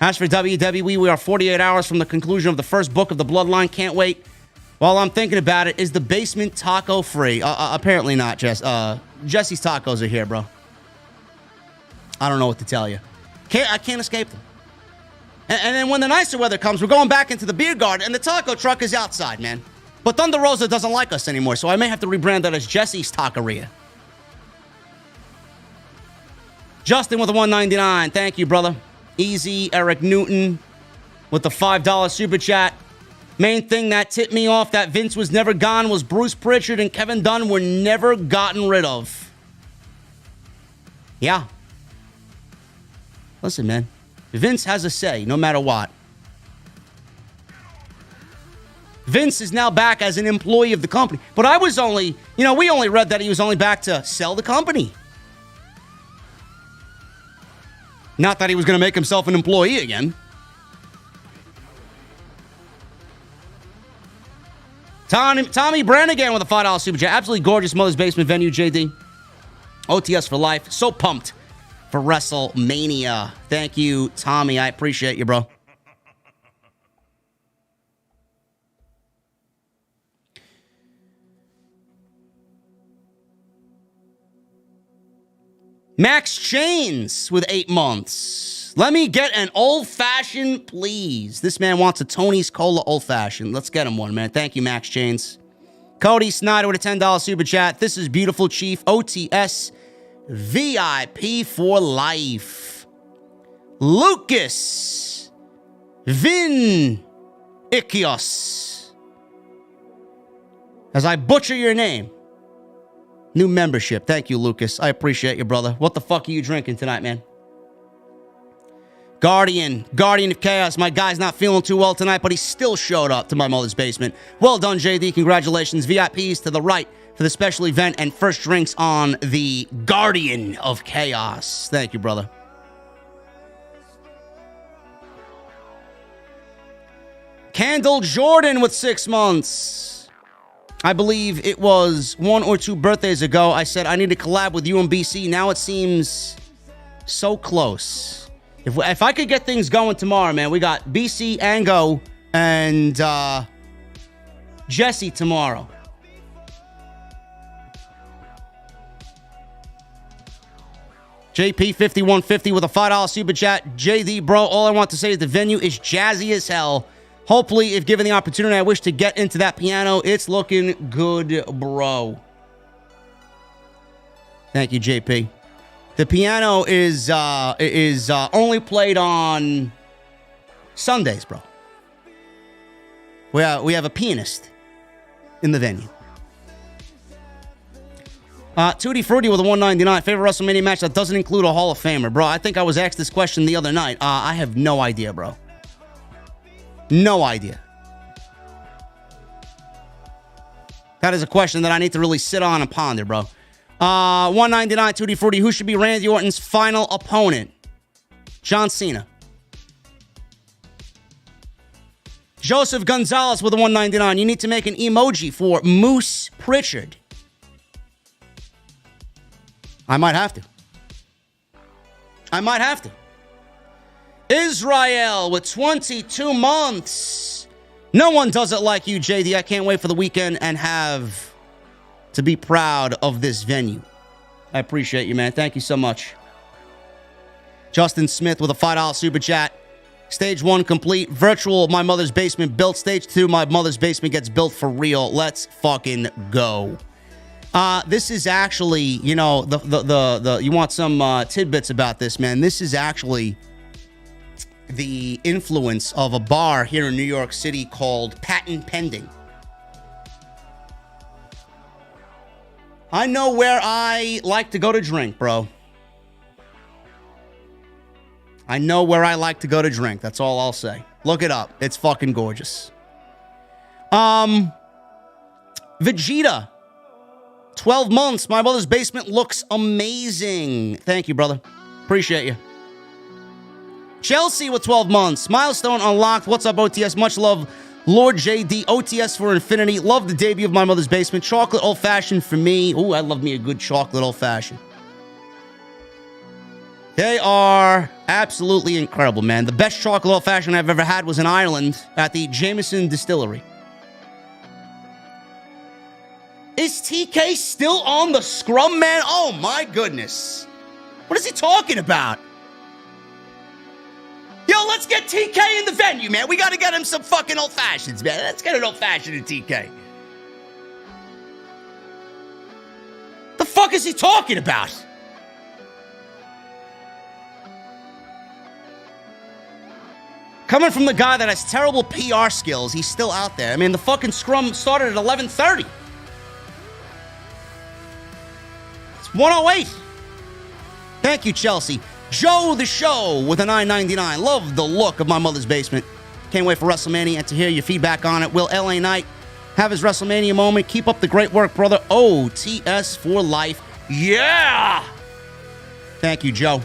As for WWE, we are 48 hours from the conclusion of the first book of the Bloodline. Can't wait. While I'm thinking about it, is the basement taco free? Apparently not, Jess. Jesse's tacos are here, bro. I don't know what to tell you. I can't escape them. And then when the nicer weather comes, we're going back into the beer garden, and the taco truck is outside, man. But Thunder Rosa doesn't like us anymore, so I may have to rebrand that as Jesse's Taqueria. Justin with the $1.99. Thank you, brother. Easy. Eric Newton with the $5 super chat. Main thing that tipped me off that Vince was never gone was Bruce Pritchard and Kevin Dunn were never gotten rid of. Yeah. Listen, man. Vince has a say, no matter what. Vince is now back as an employee of the company. But I was only, we only read that he was only back to sell the company. Not that he was going to make himself an employee again. Tommy Brannigan with a $5 super chat. Absolutely gorgeous Mother's Basement venue, JD. OTS for life. So pumped for WrestleMania. Thank you, Tommy. I appreciate you, bro. Max Chains with 8 months. Let me get an old-fashioned, please. This man wants a Tony's Cola old-fashioned. Let's get him one, man. Thank you, Max Chains. Cody Snyder with a $10 super chat. This is beautiful, Chief. OTS VIP for life. Lucas Vin Ikios. As I butcher your name. New membership. Thank you, Lucas. I appreciate you, brother. What the fuck are you drinking tonight, man? Guardian of Chaos. My guy's not feeling too well tonight, but he still showed up to my mother's basement. Well done, JD. Congratulations. VIPs to the right for the special event and first drinks on the Guardian of Chaos. Thank you, brother. Candle Jordan with 6 months. I believe it was 1 or 2 birthdays ago. I said I need to collab with UMBC. Now it seems so close. If I could get things going tomorrow, man, we got BC, Ango, and Jesse tomorrow. JP5150 with a $5 super chat. JD, bro, all I want to say is the venue is jazzy as hell. Hopefully, if given the opportunity, I wish to get into that piano. It's looking good, bro. Thank you, JP. The piano is only played on Sundays, bro. We have a pianist in the venue. Tutti Frutti with a $1.99. Favorite WrestleMania match that doesn't include a Hall of Famer, bro. I think I was asked this question the other night. I have no idea, bro. No idea. That is a question that I need to really sit on and ponder, bro. $1.99, Tutti Frutti. Who should be Randy Orton's final opponent? John Cena. Joseph Gonzalez with a $1.99. You need to make an emoji for Moose Pritchard. I might have to. Israel with 22 months. No one does it like you, JD. I can't wait for the weekend and have to be proud of this venue. I appreciate you, man. Thank you so much. Justin Smith with a $5 super chat. Stage 1 complete. Virtual My Mother's Basement built. Stage 2, My Mother's Basement gets built for real. Let's fucking go. This is actually, you know, you want some tidbits about this, man. This is actually the influence of a bar here in New York City called Patent Pending. I know where I like to go to drink, bro. I know where I like to go to drink. That's all I'll say. Look it up. It's fucking gorgeous. Vegeta. 12 months. My Mother's Basement looks amazing. Thank you, brother. Appreciate you. Chelsea with 12 months. Milestone unlocked. What's up, OTS? Much love, Lord JD. OTS for infinity. Love the debut of My Mother's Basement. Chocolate old-fashioned for me. Ooh, I love me a good chocolate old-fashioned. They are absolutely incredible, man. The best chocolate old-fashioned I've ever had was in Ireland at the Jameson Distillery. Is TK still on the scrum, man? Oh, my goodness. What is he talking about? Yo, let's get TK in the venue, man. We got to get him some fucking old-fashions, man. Let's get an old-fashioned in TK. The fuck is he talking about? Coming from the guy that has terrible PR skills, he's still out there. I mean, the fucking scrum started at 11:30. It's 1:08. Thank you, Chelsea. Joe the Show with a $9.99. Love the look of my mother's basement. Can't wait for WrestleMania and to hear your feedback on it. Will LA Knight have his WrestleMania moment? Keep up the great work, brother. OTS for life. Yeah! Thank you, Joe.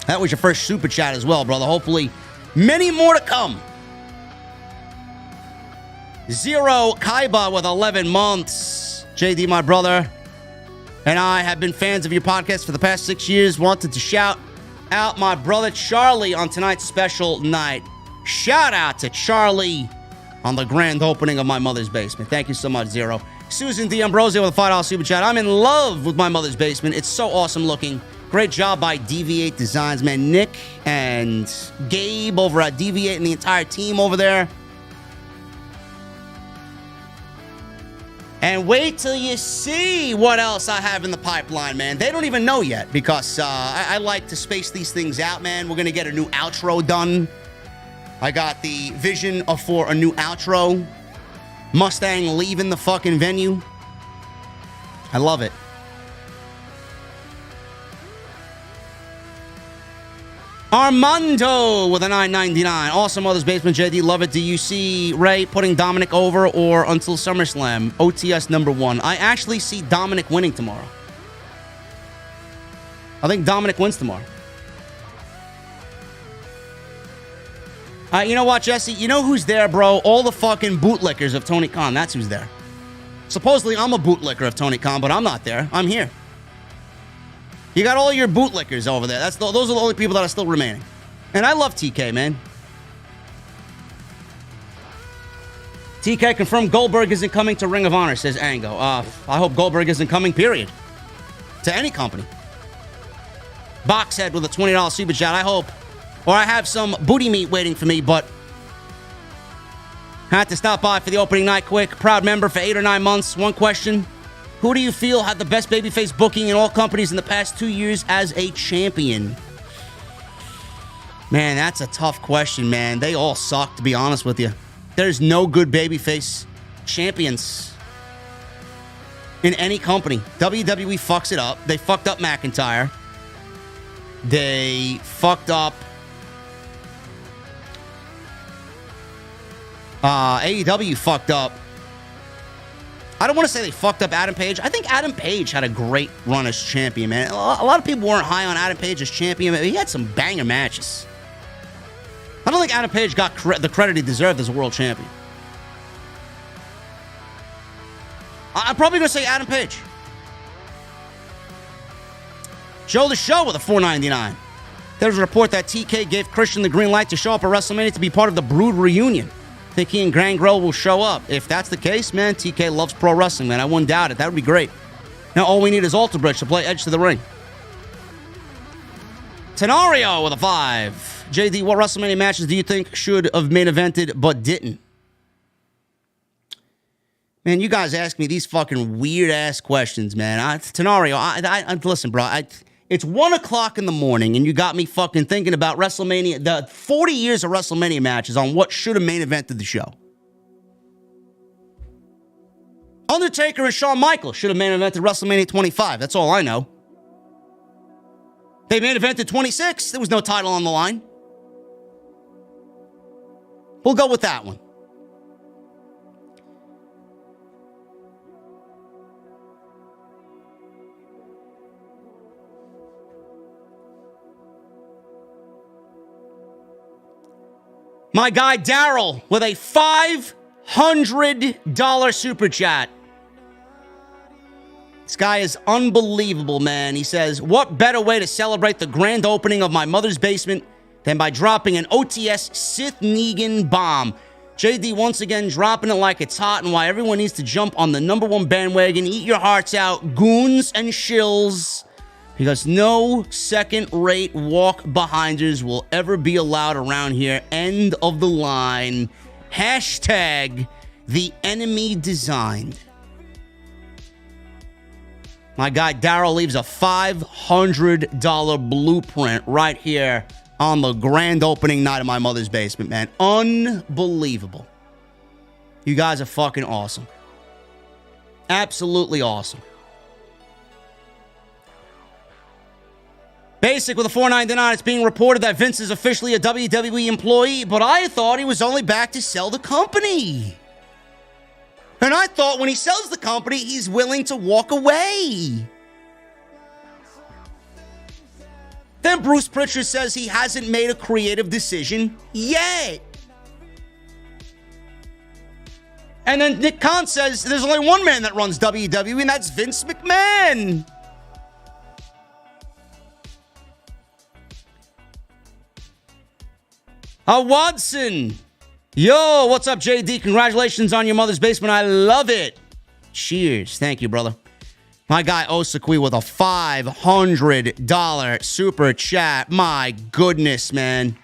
That was your first super chat as well, brother. Hopefully, many more to come. Zero Kaiba with 11 months. JD, my brother, and I have been fans of your podcast for the past 6 years. Wanted to shout out my brother Charlie on tonight's special night. Shout out to Charlie on the grand opening of my mother's basement. Thank you so much, Zero. Susan D'Ambrosio with a $5 super chat. I'm in love with my mother's basement. It's so awesome looking. Great job by Deviate Designs, man. Nick and Gabe over at Deviate and the entire team over there. And wait till you see what else I have in the pipeline, man. They don't even know yet because I like to space these things out, man. We're going to get a new outro done. I got the vision for a new outro. Mustang leaving the fucking venue. I love it. Armando with a $9.99. Awesome Mother's Basement, JD. Love it. Do you see Ray putting Dominic over or until SummerSlam? OTS #1. I actually see Dominic winning tomorrow. I think Dominic wins tomorrow. You know what, Jesse? You know who's there, bro? All the fucking bootlickers of Tony Khan. That's who's there. Supposedly, I'm a bootlicker of Tony Khan, but I'm not there. I'm here. You got all your bootlickers over there. Those are the only people that are still remaining. And I love TK, man. TK confirmed Goldberg isn't coming to Ring of Honor, says Ango. I hope Goldberg isn't coming, period. To any company. Boxhead with a $20 super chat. I hope. Or I have some booty meat waiting for me, but had to stop by for the opening night quick. Proud member for 8 or 9 months. One question. Who do you feel had the best babyface booking in all companies in the past 2 years as a champion? Man, that's a tough question, man. They all suck, to be honest with you. There's no good babyface champions in any company. WWE fucks it up. They fucked up McIntyre. They fucked up AEW fucked up. I don't want to say they fucked up Adam Page. I think Adam Page had a great run as champion, man. A lot of people weren't high on Adam Page as champion. He had some banger matches. I don't think Adam Page got the credit he deserved as a world champion. I'm probably going to say Adam Page. Joe the Show with a $4.99. There's a report that TK gave Christian the green light to show up at WrestleMania to be part of the Brood reunion. Think he and Gangrel will show up. If that's the case, man, TK loves pro wrestling, man. I wouldn't doubt it. That would be great. Now all we need is Alter Bridge to play Edge to the Ring. Tenario with a 5. JD, what WrestleMania matches do you think should have main evented but didn't? Man, you guys ask me these fucking weird-ass questions, man. Tenario, listen, bro. It's 1 o'clock in the morning, and you got me fucking thinking about WrestleMania, the 40 years of WrestleMania matches on what should have main evented the show. Undertaker and Shawn Michaels should have main evented WrestleMania 25. That's all I know. They main evented 26. There was no title on the line. We'll go with that one. My guy Daryl with a $500 super chat. This guy is unbelievable, man. He says, what better way to celebrate the grand opening of my mother's basement than by dropping an OTS Sith Negan bomb? JD once again dropping it like it's hot, and why everyone needs to jump on the #1 bandwagon. Eat your hearts out, goons and shills, because no second-rate walk-behinders will ever be allowed around here. End of the line. Hashtag the enemy designed. My guy Daryl leaves a $500 blueprint right here on the grand opening night of my mother's basement, man. Unbelievable. You guys are fucking awesome. Absolutely awesome. Basic with a $4.99. It's being reported that Vince is officially a WWE employee, but I thought he was only back to sell the company. And I thought when he sells the company, he's willing to walk away. Then Bruce Pritchard says he hasn't made a creative decision yet. And then Nick Khan says there's only one man that runs WWE, and that's Vince McMahon. Watson. Yo, what's up, JD? Congratulations on your mother's basement. I love it. Cheers. Thank you, brother. My guy Osakui with a $500 super chat. My goodness, man.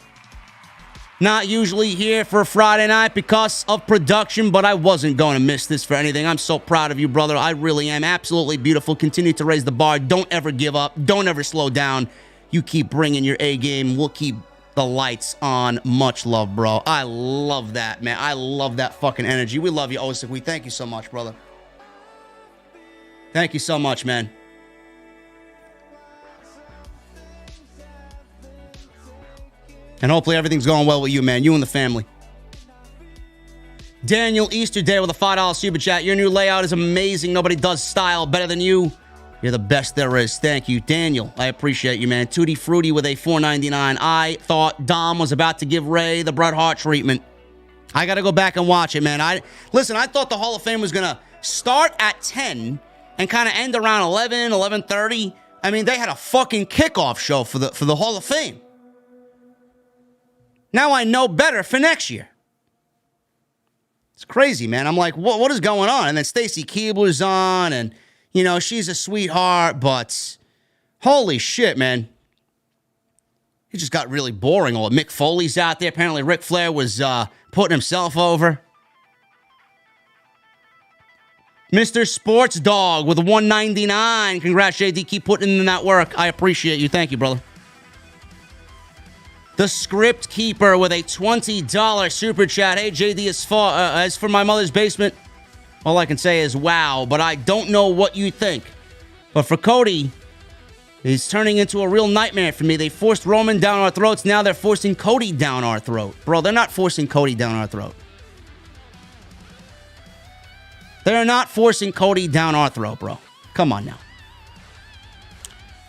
Not usually here for a Friday night because of production, but I wasn't going to miss this for anything. I'm so proud of you, brother. I really am. Absolutely beautiful. Continue to raise the bar. Don't ever give up. Don't ever slow down. You keep bringing your A game. We'll keep the lights on. Much love, bro. I love that, man. I love that fucking energy. We love you, Osakui. Thank you so much, brother. Thank you so much, man. And hopefully everything's going well with you, man. You and the family. Daniel Easterday with a $5 super chat. Your new layout is amazing. Nobody does style better than you. You're the best there is. Thank you, Daniel. I appreciate you, man. Tutti Frutti with a $4.99. I thought Dom was about to give Ray the Bret Hart treatment. I got to go back and watch it, man. Listen, I thought the Hall of Fame was going to start at 10 and kind of end around 11, 11:30. I mean, they had a fucking kickoff show for the Hall of Fame. Now I know better for next year. It's crazy, man. I'm like, what is going on? And then Stacy Keibler's on, and, you know, she's a sweetheart, but holy shit, man. It just got really boring. Oh, Mick Foley's out there. Apparently Ric Flair was putting himself over. Mr. Sports Dog with a $1.99. Congrats, JD. Keep putting in that work. I appreciate you. Thank you, brother. The Script Keeper with a $20 super chat. Hey, JD, as for my mother's basement, all I can say is wow, but I don't know what you think. But for Cody, it's turning into a real nightmare for me. They forced Roman down our throats. Now they're forcing Cody down our throat. Bro, they're not forcing Cody down our throat. They're not forcing Cody down our throat, bro. Come on now.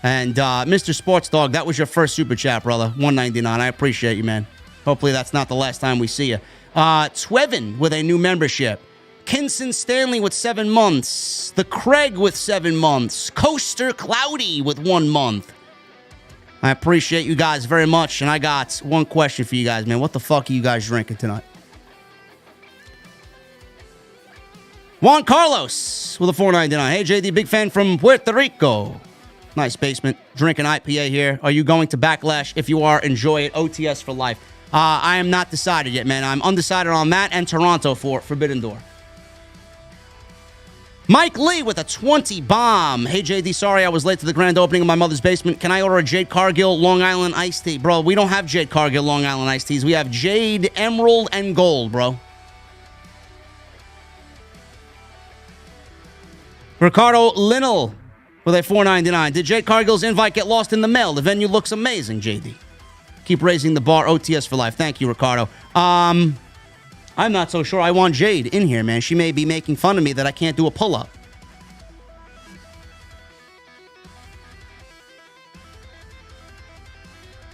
And Mr. Sports Dog, that was your first super chat, brother. $1.99. I appreciate you, man. Hopefully that's not the last time we see you. Twevin with a new membership. Kinson Stanley with 7 months. The Craig with 7 months. Coaster Cloudy with 1 month. I appreciate you guys very much. And I got one question for you guys, man. What the fuck are you guys drinking tonight? Juan Carlos with a $4.99. Hey, JD, big fan from Puerto Rico. Nice basement. Drinking IPA here. Are you going to Backlash? If you are, enjoy it. OTS for life. I am not decided yet, man. I'm undecided on that and Toronto for Forbidden Door. Mike Lee with a 20 bomb. Hey, JD, sorry I was late to the grand opening of my mother's basement. Can I order a Jade Cargill Long Island iced tea? Bro, we don't have Jade Cargill Long Island iced teas. We have Jade, Emerald, and Gold, bro. Ricardo Linnell with a $4.99. Did Jade Cargill's invite get lost in the mail? The venue looks amazing, JD. Keep raising the bar. OTS for life. Thank you, Ricardo. I'm not so sure I want Jade in here, man. She may be making fun of me that I can't do a pull-up.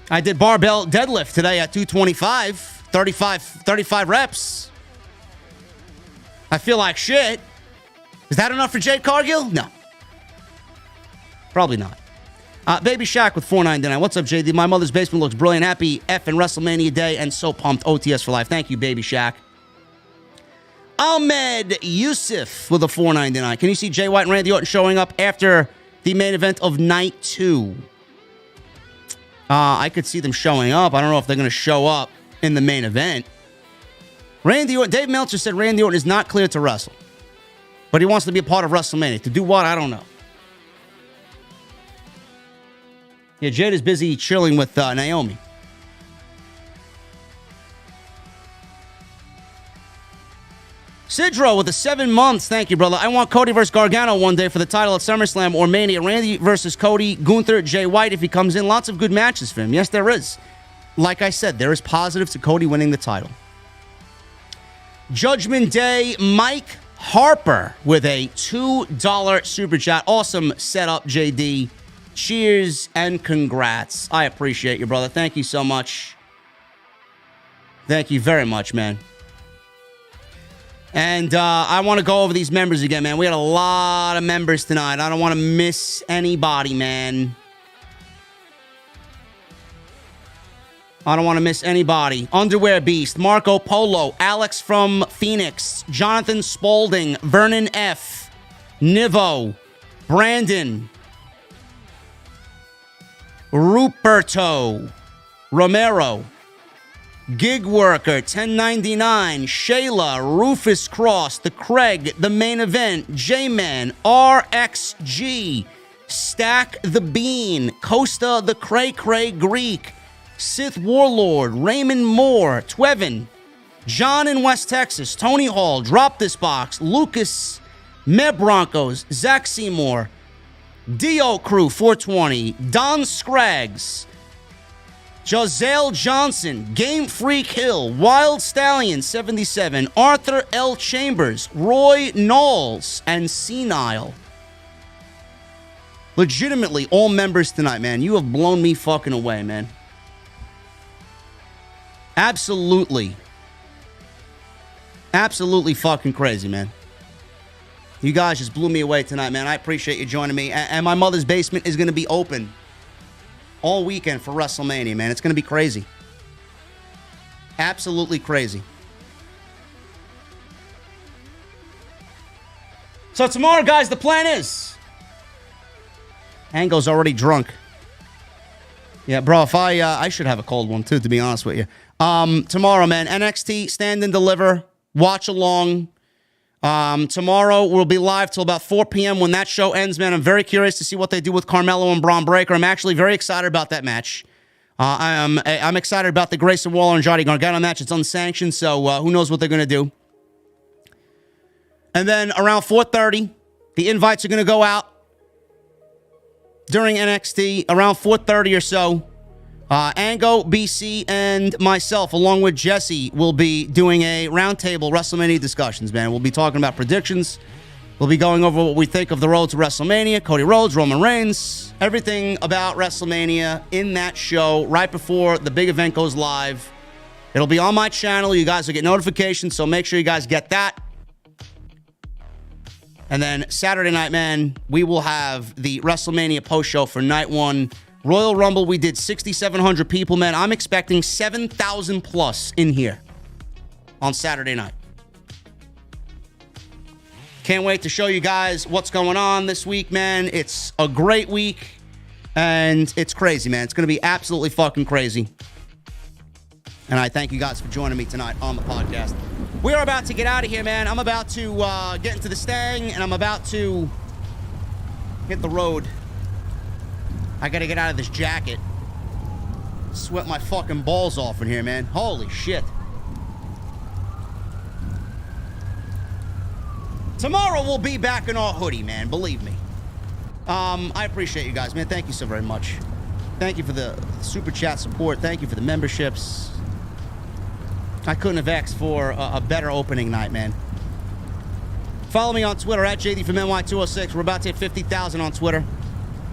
I did barbell deadlift today at 225. 35 reps. I feel like shit. Is that enough for Jade Cargill? No. Probably not. Baby Shaq with $4.99. What's up, JD? My mother's basement looks brilliant. Happy effing WrestleMania day and so pumped. OTS for life. Thank you, Baby Shaq. Ahmed Yusuf with a $4.99. Can you see Jay White and Randy Orton showing up after the main event of night 2? I could see them showing up. I don't know if they're going to show up in the main event. Randy Orton, Dave Meltzer said Randy Orton is not cleared to wrestle, but he wants to be a part of WrestleMania. To do what? I don't know. Yeah, Jade is busy chilling with Naomi. Sidro with the 7 months. Thank you, brother. I want Cody versus Gargano one day for the title at SummerSlam or Mania. Randy versus Cody, Gunther, Jay White if he comes in. Lots of good matches for him. Yes, there is. Like I said, there is positive to Cody winning the title. Judgment Day, Mike Harper with a $2 super chat. Awesome setup, JD. Cheers and congrats. I appreciate you, brother. Thank you so much. Thank you very much, man. And I want to go over these members again, man. We had a lot of members tonight. I don't want to miss anybody, man. I don't want to miss anybody. Underwear Beast, Marco Polo, Alex from Phoenix, Jonathan Spaulding, Vernon F., Nivo, Brandon, Ruperto, Romero, Gig Worker, 1099, Shayla, Rufus Cross, The Craig, The Main Event, J-Man, RXG, Stack the Bean, Costa the Cray Cray Greek, Sith Warlord, Raymond Moore, Twevin, John in West Texas, Tony Hall, Drop This Box, Lucas, Meb Broncos, Zach Seymour, Dio Crew 420, Don Scraggs, Jazelle Johnson, Game Freak Hill, Wild Stallion 77, Arthur L. Chambers, Roy Knowles, and Senile. Legitimately, all members tonight, man. You have blown me fucking away, man. Absolutely. Absolutely fucking crazy, man. You guys just blew me away tonight, man. I appreciate you joining me. And my mother's basement is going to be open all weekend for WrestleMania, man. It's going to be crazy. Absolutely crazy. So tomorrow, guys, the plan is... Ango's already drunk. Yeah, bro, if I should have a cold one, too, to be honest with you. Tomorrow, man, NXT, Stand and Deliver, watch along. Tomorrow, we'll be live till about 4 p.m. when that show ends, man. I'm very curious to see what they do with Carmelo and Braun Breaker. I'm actually very excited about that match. I'm excited about the Grayson Waller and Johnny Gargano match. It's unsanctioned, so who knows what they're going to do. And then around 4:30, the invites are going to go out during NXT, around 4:30 or so. Ango, BC, and myself, along with Jesse, will be doing a roundtable WrestleMania discussions, man. We'll be talking about predictions. We'll be going over what we think of the road to WrestleMania, Cody Rhodes, Roman Reigns, everything about WrestleMania in that show right before the big event goes live. It'll be on my channel. You guys will get notifications, so make sure you guys get that. And then Saturday night, man, we will have the WrestleMania post show for night 1. Royal Rumble, we did 6,700 people, man. I'm expecting 7,000 plus in here on Saturday night. Can't wait to show you guys what's going on this week, man. It's a great week, and it's crazy, man. It's going to be absolutely fucking crazy. And I thank you guys for joining me tonight on the podcast. We are about to get out of here, man. I'm about to get into the Stang, and I'm about to hit the road. I gotta get out of this jacket. Sweat my fucking balls off in here, man. Holy shit. Tomorrow we'll be back in our hoodie, man. Believe me. I appreciate you guys, man. Thank you so very much. Thank you for the super chat support. Thank you for the memberships. I couldn't have asked for a better opening night, man. Follow me on Twitter at JDfromNY206. We're about to hit 50,000 on Twitter.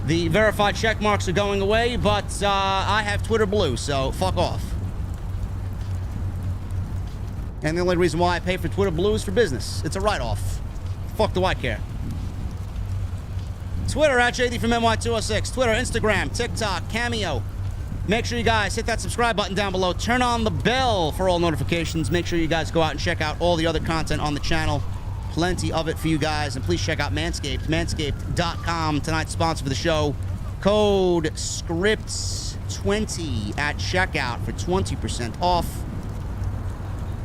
The verified check marks are going away, but I have Twitter Blue, so fuck off. And the only reason why I pay for Twitter Blue is for business. It's a write-off. Fuck do I care? Twitter at JDfromNY206. Twitter, Instagram, TikTok, Cameo. Make sure you guys hit that subscribe button down below. Turn on the bell for all notifications. Make sure you guys go out and check out all the other content on the channel. Plenty of it for you guys. And please check out Manscaped. Manscaped.com. Tonight's sponsor for the show. Code SCRIPTS20 at checkout for 20% off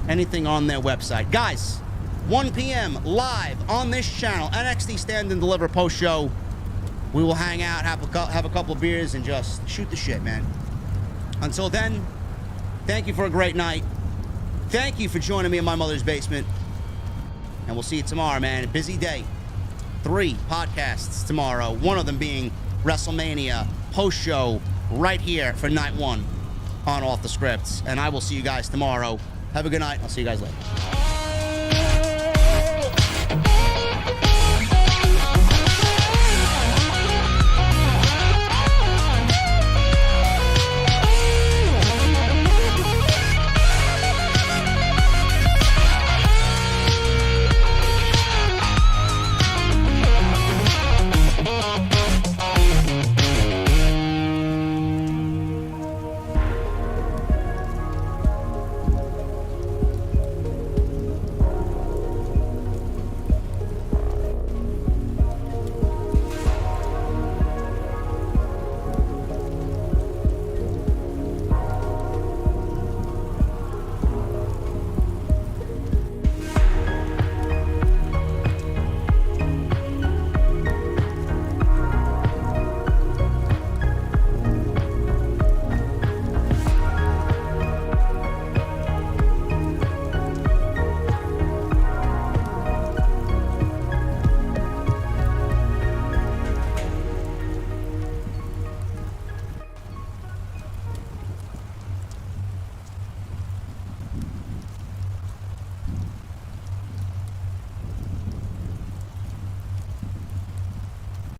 anything on their website. Guys, 1 p.m. live on this channel. NXT Stand and Deliver post-show. We will hang out, have a couple of beers, and just shoot the shit, man. Until then, thank you for a great night. Thank you for joining me in my mother's basement. And we'll see you tomorrow, man. A busy day. 3 podcasts tomorrow. One of them being WrestleMania post-show right here for night 1 on Off the Scripts. And I will see you guys tomorrow. Have a good night. I'll see you guys later.